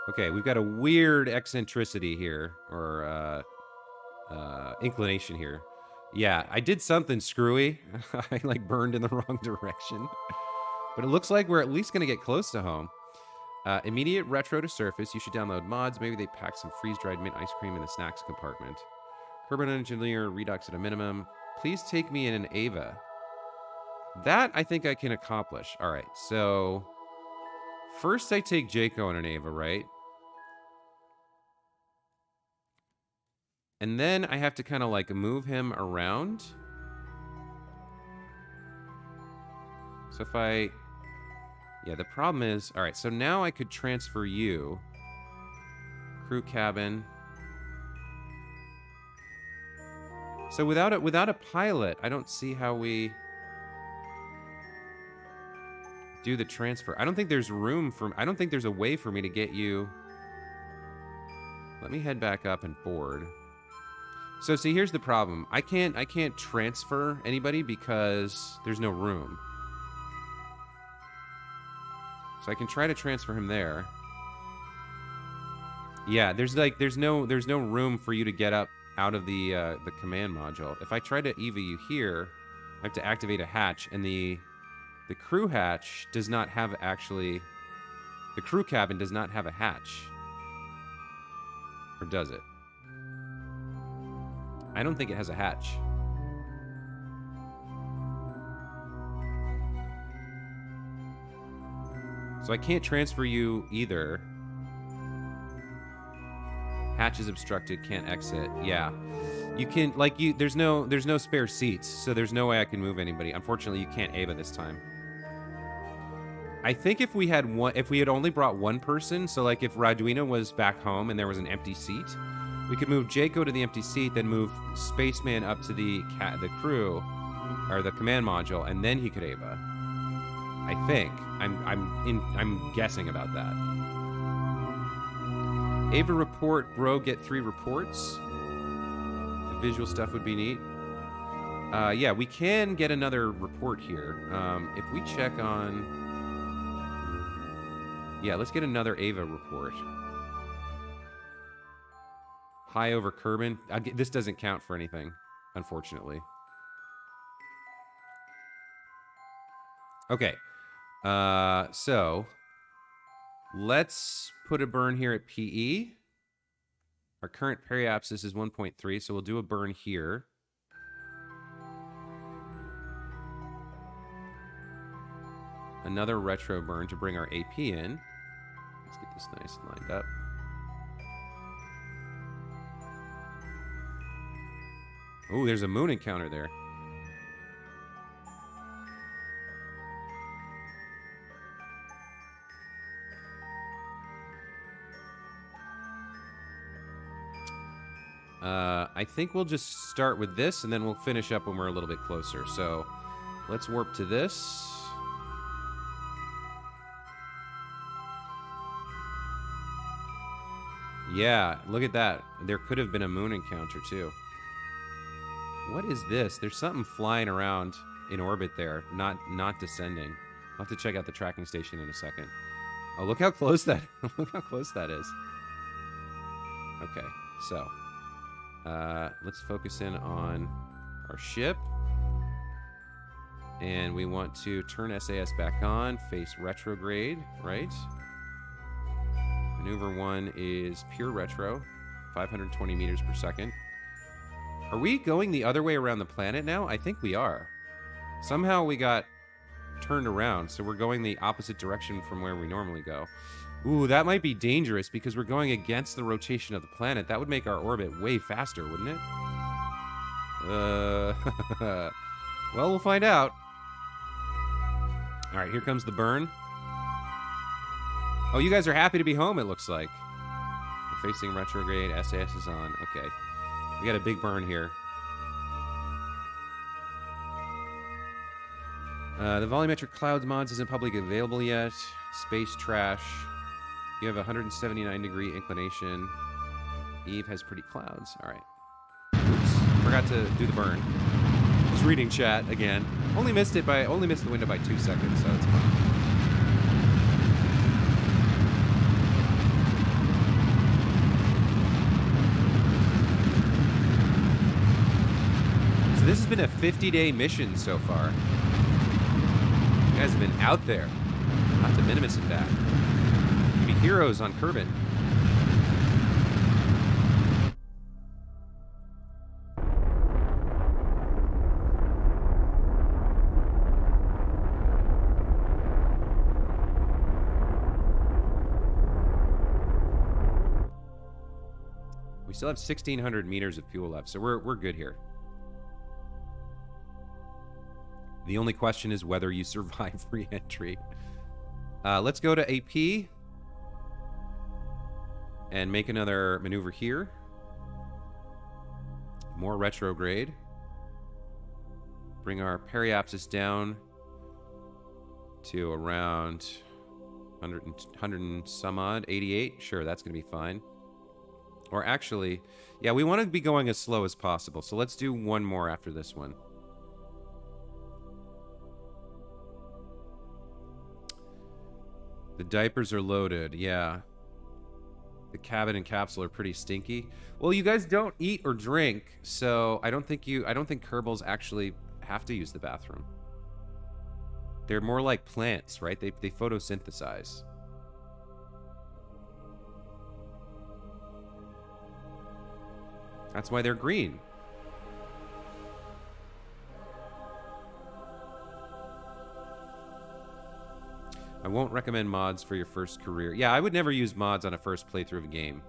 [SPEAKER 1] Okay, we've got a weird eccentricity here, or inclination here. Yeah, I did something screwy. I like burned in the wrong direction. But it looks like we're at least going to get close to home. Immediate retro to surface. You should download mods. Maybe they pack some freeze-dried mint ice cream in the snacks compartment. Kerbal engineer redux at a minimum. Please take me in an Ava. That I think I can accomplish. All right, so first I take Jaco and an Ava, right? And then I have to kind of like move him around. So if I... Yeah, the problem is... All right, so now I could transfer you. Crew cabin. So without a pilot, I don't see how we... do the transfer. I don't think there's room for... I don't think there's a way for me to get you... Let me head back up and board. So, see, here's the problem. I can't transfer anybody because there's no room. So I can try to transfer him there. Yeah, there's no room for you to get up out of the command module. If I try to EVA you here, I have to activate a hatch, and the crew hatch does not have actually... The crew cabin does not have a hatch. Or does it? I don't think it has a hatch. So I can't transfer you either. Hatch is obstructed, can't exit. Yeah. You can, like, there's no spare seats, so there's no way I can move anybody. Unfortunately, you can't AVA this time. I think if we had only brought one person, so like if Raduina was back home and there was an empty seat, we could move Jaco to the empty seat, then move Spaceman up to the crew, or the command module, and then he could AVA. I think. I'm guessing about that. AVA report, bro, get 3 reports. The visual stuff would be neat. Yeah, we can get another report here. If we check on... Yeah, let's get another AVA report. High over Kerbal. This doesn't count for anything, unfortunately. Okay. So let's put a burn here at PE. Our current periapsis is 1.3, so we'll do a burn here. Another retro burn to bring our AP in. Let's get this nice and lined up. Oh, there's a moon encounter there. I think we'll just start with this, and then we'll finish up when we're a little bit closer. So let's warp to this. Yeah, look at that. There could have been a moon encounter, too. What is this? There's something flying around in orbit there, not descending. I'll have to check out the tracking station in a second. Oh, look how close that look how close that is. Okay, so let's focus in on our ship. And we want to turn SAS back on, face retrograde, right? Maneuver 1 is pure retro, 520 meters per second. Are we going the other way around the planet now? I think we are. Somehow we got turned around, so we're going the opposite direction from where we normally go. Ooh, that might be dangerous because we're going against the rotation of the planet. That would make our orbit way faster, wouldn't it? Well, we'll find out. All right, here comes the burn. Oh, you guys are happy to be home, it looks like. We're facing retrograde. SAS is on. Okay. We got a big burn here. The volumetric clouds mods isn't publicly available yet. Space trash. You have a 179-degree inclination. Eve has pretty clouds. All right. Oops. Forgot to do the burn. Just reading chat again. Only missed the window by 2 seconds, so it's fine. So this has been a 50-day mission so far. You guys have been out there. Out to Minimus and back. You be heroes on Kerbal. We still have 1,600 meters of fuel left, so we're good here. The only question is whether you survive re-entry. Let's go to AP and make another maneuver here. More retrograde. Bring our periapsis down to around 100 and some odd, 88. Sure, that's going to be fine. Or actually, yeah, we want to be going as slow as possible. So let's do one more after this one. The diapers are loaded, yeah. The cabin and capsule are pretty stinky. Well, you guys don't eat or drink, so I don't think kerbals actually have to use the bathroom. They're more like plants, right? They photosynthesize. That's why they're green. I won't recommend mods for your first career. Yeah, I would never use mods on a first playthrough of a game.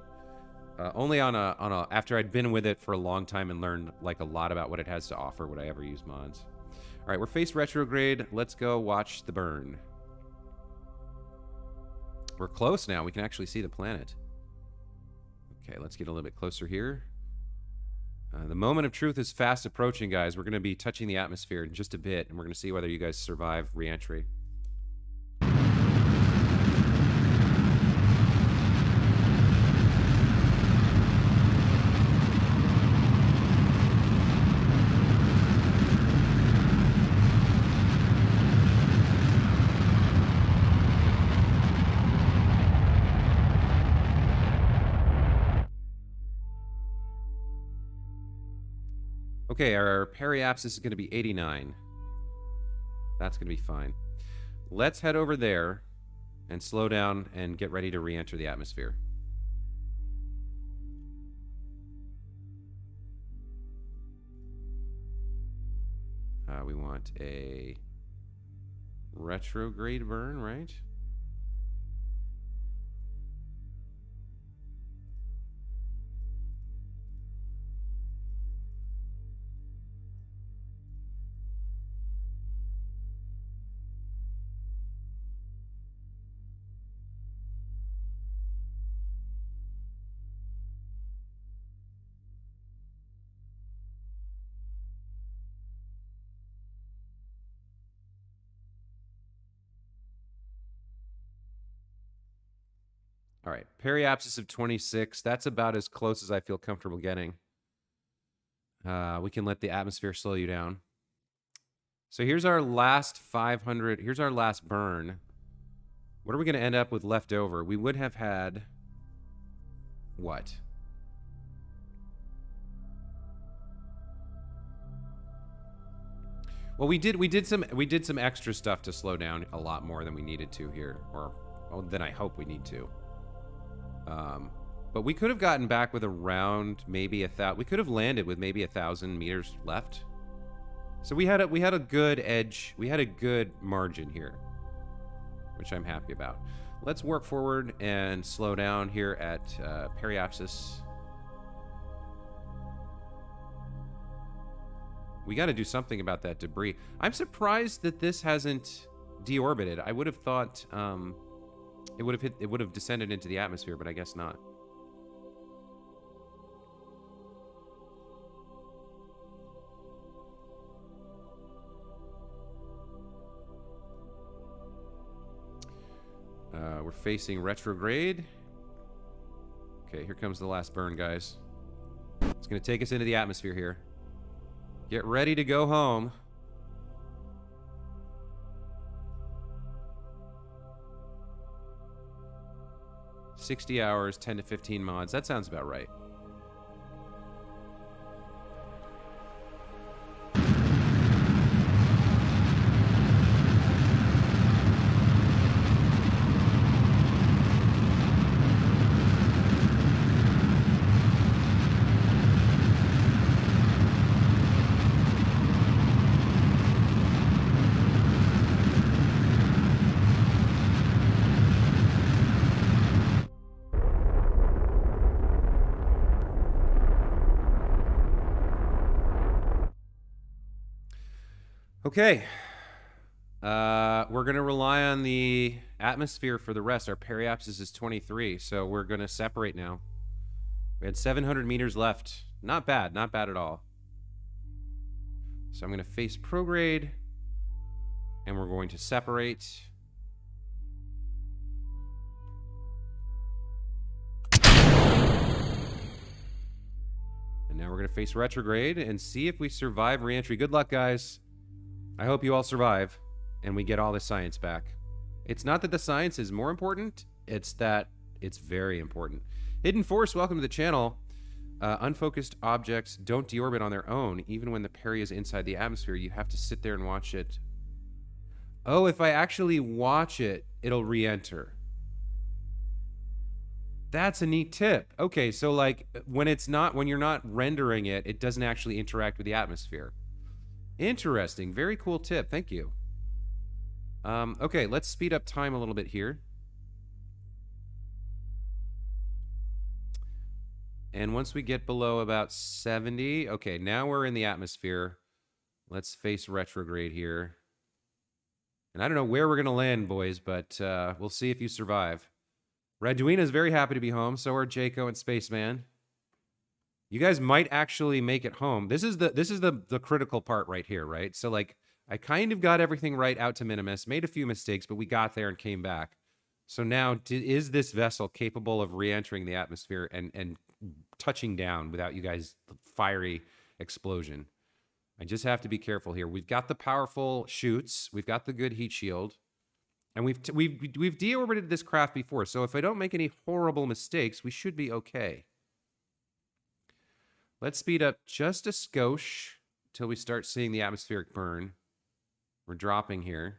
[SPEAKER 1] Only on a after I'd been with it for a long time and learned like a lot about what it has to offer would I ever use mods. All right, we're face retrograde. Let's go watch the burn. We're close now. We can actually see the planet. Okay, let's get a little bit closer here. The moment of truth is fast approaching, guys. We're going to be touching the atmosphere in just a bit, and we're going to see whether you guys survive re-entry. Okay, our periapsis is going to be 89. That's going to be fine. Let's head over there and slow down and get ready to re-enter the atmosphere. We want a retrograde burn, right? All right, periapsis of 26. That's about as close as I feel comfortable getting. We can let the atmosphere slow you down. So here's our last 500. Here's our last burn. What are we going to end up with left over? We would have had what? Well, we did some extra stuff to slow down a lot more than we needed to here, or than I hope we need to. But we could have gotten back with around maybe 1,000. We could have landed with maybe 1,000 meters left. So we had a good edge. We had a good margin here, which I'm happy about. Let's work forward and slow down here at periapsis. We got to do something about that debris. I'm surprised that this hasn't deorbited. I would have thought it would have descended into the atmosphere, but I guess not. We're facing retrograde. Okay, here comes the last burn, guys. It's going to take us into the atmosphere here. Get ready to go home. $60 hours, 10 to 15 mods. That sounds about right. Okay, we're going to rely on the atmosphere for the rest. Our periapsis is 23, so we're going to separate now. We had 700 meters left. Not bad, not bad at all. So I'm going to face prograde. And we're going to separate. And now we're going to face retrograde and see if we survive reentry. Good luck, guys. I hope you all survive and we get all the science back. It's not that the science is more important, it's that it's very important. Hidden Force, welcome to the channel. Unfocused objects don't deorbit on their own. Even when the parry is inside the atmosphere, you have to sit there and watch it. Oh, if I actually watch it, it'll re-enter. That's a neat tip. Okay, so like when you're not rendering it, it doesn't actually interact with the atmosphere. Interesting. Very cool tip. Thank you. Okay, let's speed up time a little bit here. And once we get below about 70, okay, now we're in the atmosphere. Let's face retrograde here. And I don't know where we're going to land, boys, but we'll see if you survive. Raduina is very happy to be home. So are Jaco and Spaceman. You guys might actually make it home. This is the critical part right here, right? So like I kind of got everything right out to Minimus, made a few mistakes, but we got there and came back. So now, is this vessel capable of re-entering the atmosphere and touching down without you guys' fiery explosion? I just have to be careful here. We've got the powerful chutes. We've got the good heat shield. And we've deorbited this craft before, so if I don't make any horrible mistakes, we should be okay. Let's speed up just a skosh till we start seeing the atmospheric burn. We're dropping here.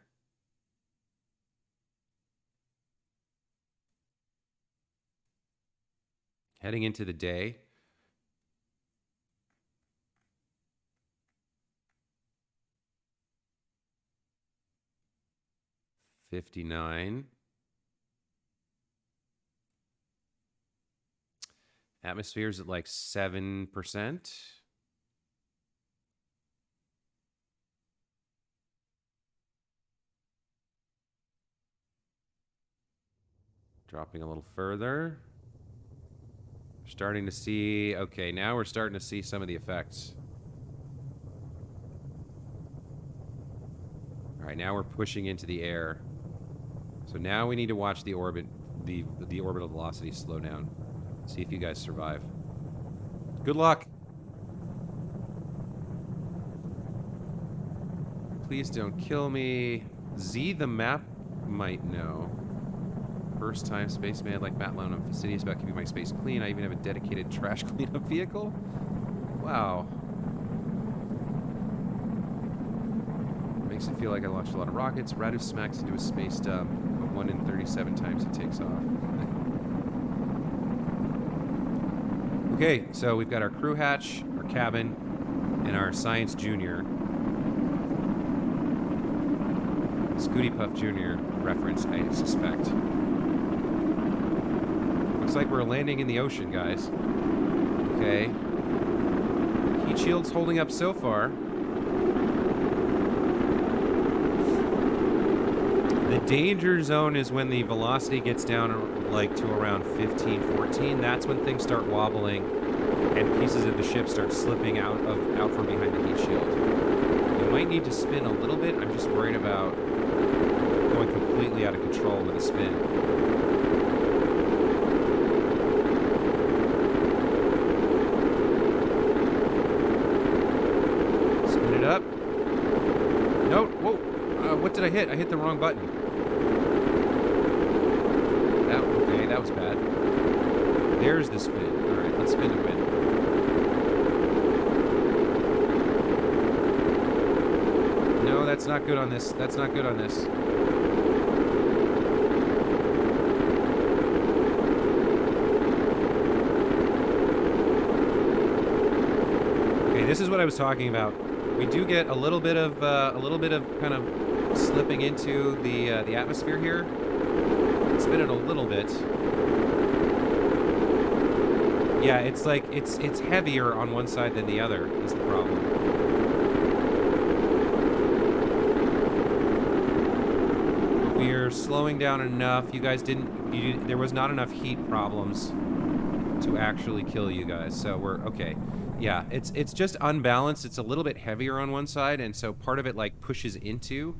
[SPEAKER 1] Heading into the day. $59. Atmosphere's at like 7%. Dropping a little further. Starting to see, okay, now we're starting to see some of the effects. All right, now we're pushing into the air. So now we need to watch the orbit, the orbital velocity slow down. See if you guys survive. Good luck. Please don't kill me. Z the map might know. First time spaceman like Matt Lone. I'm fastidious about keeping my space clean. I even have a dedicated trash cleanup vehicle. Wow. Makes it feel like I launched a lot of rockets. Radu smacks into a space dump, but 1 in 37 times he takes off. Okay, so we've got our crew hatch, our cabin, and our Science Junior. Scooty Puff Jr. reference, I suspect. Looks like we're landing in the ocean, guys. Okay. Heat shield's holding up so far. The danger zone is when the velocity gets down like to around 15, 14. That's when things start wobbling and pieces of the ship start slipping out from behind the heat shield. You might need to spin a little bit. I'm just worried about going completely out of control with a spin. Spin it up. No, whoa. What did I hit? I hit the wrong button. Okay, that was bad. There's the spin. All right, let's spin to win. No, that's not good on this. That's not good on this. Okay, this is what I was talking about. We do get a little bit of kind of slipping into the atmosphere here. Spin it a little bit. Yeah, it's like it's heavier on one side than the other is the problem. But we're slowing down enough. You guys there was not enough heat problems to actually kill you guys. So we're okay. Yeah, it's just unbalanced. It's a little bit heavier on one side, and so part of it like pushes into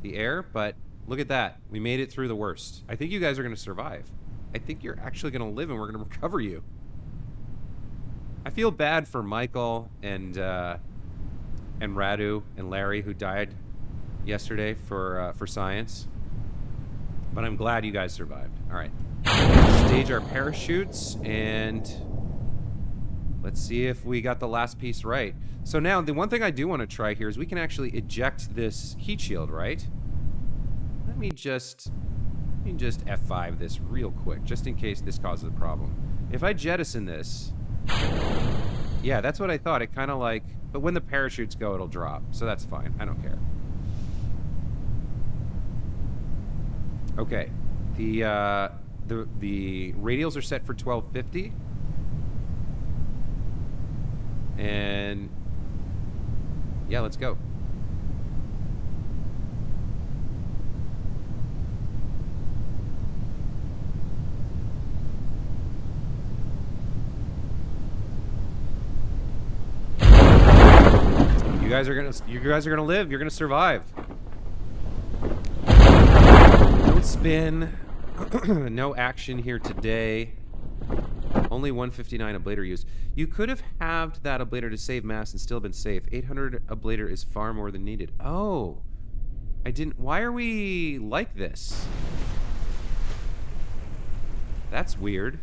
[SPEAKER 1] the air, but look at that. We made it through the worst. I think you guys are going to survive. I think you're actually going to live, and we're going to recover you. I feel bad for Michael and Radu and Larry, who died yesterday for science. But I'm glad you guys survived. All right. Stage our parachutes, and let's see if we got the last piece right. So now, the one thing I do want to try here is we can actually eject this heat shield, right? Let me just F5 this real quick, just in case this causes a problem. If I jettison this... Yeah, that's what I thought. It kind of like... But when the parachutes go, it'll drop. So that's fine. I don't care. Okay. The radials are set for 1250. And... yeah, let's go. You guys are gonna live. You're gonna survive. Don't spin. No action here today. Only 159 ablator used. You could have halved that ablator to save mass and still been safe. 800 ablator is far more than needed. Oh, I didn't. Why are we like this? That's weird.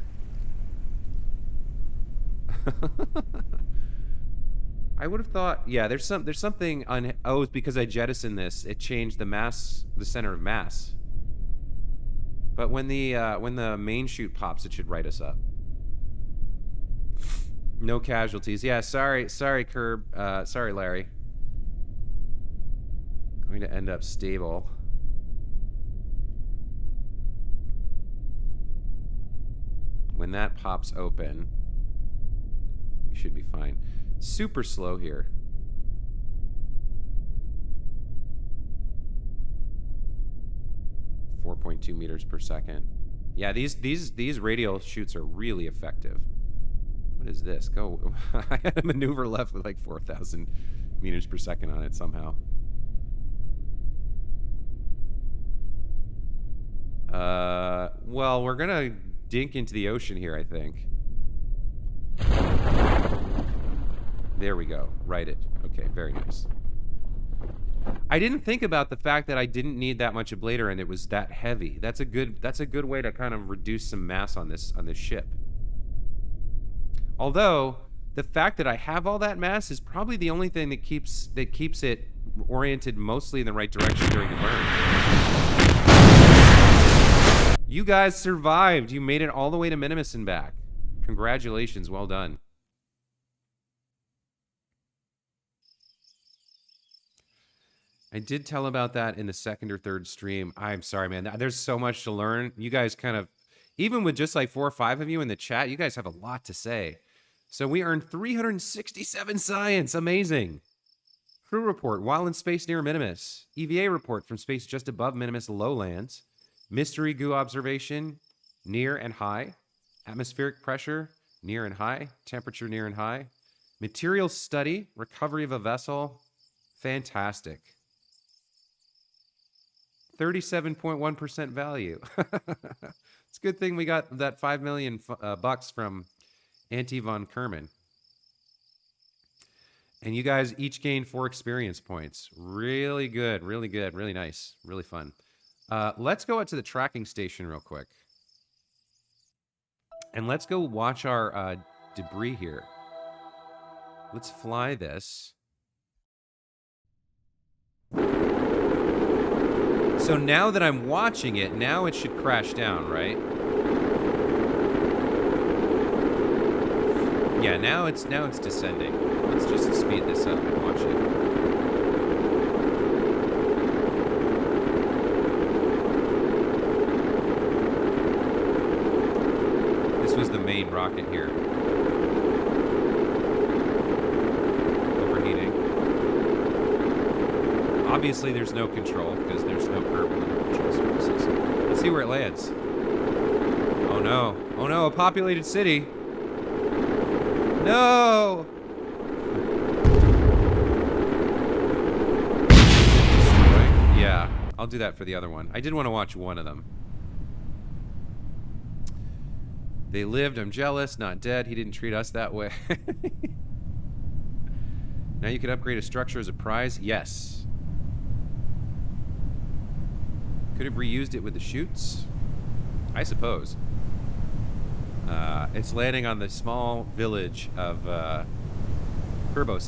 [SPEAKER 1] I would have thought, yeah, there's something on. Oh, it's because I jettisoned this. It changed the mass, the center of mass. But when the main chute pops, it should write us up. No casualties. Yeah, sorry, Kerb. Sorry, Larry. Going to end up stable. When that pops open, you should be fine. Super slow here. .2 meters per second. Yeah, these radial chutes are really effective. What is this? Go. I had a maneuver left with like 4,000 meters per second on it somehow. Well, we're gonna dink into the ocean here, I think. There we go. Right it. Okay, very nice. I didn't think about the fact that I didn't need that much ablator and it was that heavy. That's a good way to kind of reduce some mass on this ship. Although the fact that I have all that mass is probably the only thing that keeps it oriented mostly in the right direction during the burn. You guys survived. You made it all the way to Minimus and back. Congratulations. Well done. I did tell about that in the second or third stream. I'm sorry, man. There's so much to learn. You guys kind of, even with just like 4 or 5 of you in the chat, you guys have a lot to say. So we earned 367 science. Amazing. Crew report while in space near Minimus. EVA report from space just above Minimus lowlands. Mystery goo observation near and high. Atmospheric pressure near and high. Temperature near and high. Material study. Recovery of a vessel. Fantastic. 37.1% value. It's a good thing we got that 5 million bucks from Auntie von Kerman. And you guys each gained 4 experience points. Really good, really nice, really fun. Let's go out to the tracking station real quick. And let's go watch our debris here. Let's fly this. So now that I'm watching it, now it should crash down, right? Yeah, now it's descending. Let's just speed this up and watch it. This was the main rocket here. Overheating. Obviously, there's no control because there's no Kerbal in the control surfaces. Let's see where it lands. Oh no! Oh no! A populated city. No! Yeah. I'll do that for the other one. I did want to watch one of them. They lived. I'm jealous. Not dead. He didn't treat us that way. Now you can upgrade a structure as a prize. Yes. Could have reused it with the chutes. I suppose. It's landing on the small village of Kerbal.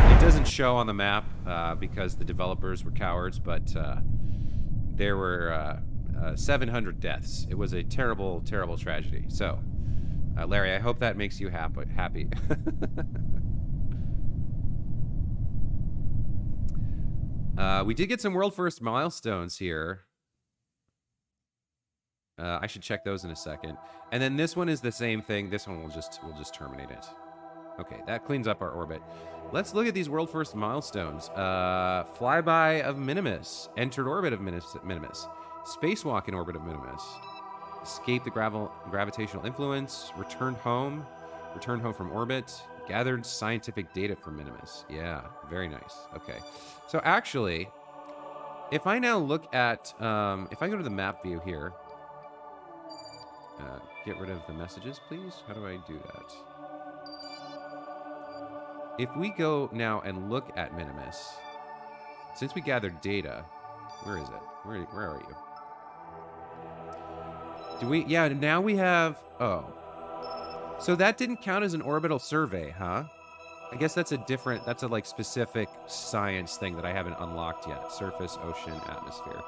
[SPEAKER 1] It doesn't show on the map because the developers were cowards, but there were 700 deaths. It was a terrible, terrible tragedy. So, Larry, I hope that makes you happy. We did get some world first milestones here. I should check those in a second. And then this one is the same thing. This one we'll just terminate it. Okay, that cleans up our orbit. Let's look at these world first milestones. Flyby of Minimus. Entered orbit of Minimus. Spacewalk in orbit of Minimus. Escape the gravitational influence. Returned home. Returned home from orbit. Gathered scientific data from Minimus. Yeah, very nice. Okay. So actually, if I now look at, if I go to the map view here, get rid of the messages, please. How do I do that? If we go now and look at Minimus, since we gathered data, where is it? Where are you? Do we? Yeah, now we have. Oh, so that didn't count as an orbital survey, huh? I guess that's a different. That's a like specific science thing that I haven't unlocked yet. Surface, ocean, atmosphere.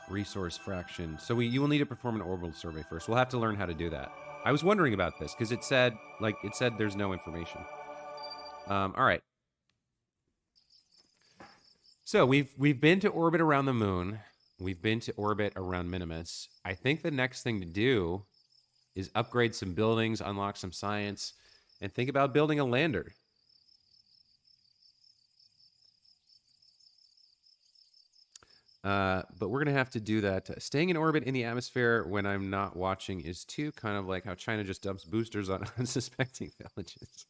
[SPEAKER 1] Resource fraction. So you will need to perform an orbital survey first. We'll have to learn how to do that. I was wondering about this because it said there's no information. All right. So we've been to orbit around the moon. We've been to orbit around Minimus. I think the next thing to do is upgrade some buildings, unlock some science, and think about building a lander. But we're going to have to do that. Staying in orbit in the atmosphere when I'm not watching is too kind of like how China just dumps boosters on unsuspecting villages.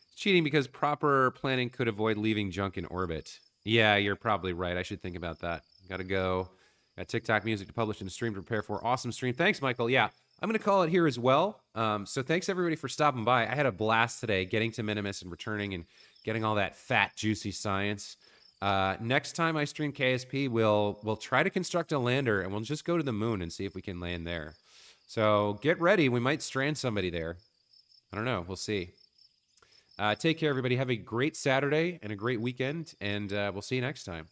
[SPEAKER 1] It's cheating because proper planning could avoid leaving junk in orbit. Yeah, you're probably right. I should think about that. Got to go. Got TikTok music to publish and stream to prepare for. Awesome stream. Thanks, Michael. Yeah, I'm going to call it here as well. So thanks, everybody, for stopping by. I had a blast today getting to Minimus and returning and getting all that fat, juicy science. Next time I stream KSP, we'll try to construct a lander and we'll just go to the moon and see if we can land there. So get ready. We might strand somebody there. I don't know. We'll see. Take care, everybody. Have a great Saturday and a great weekend, and we'll see you next time.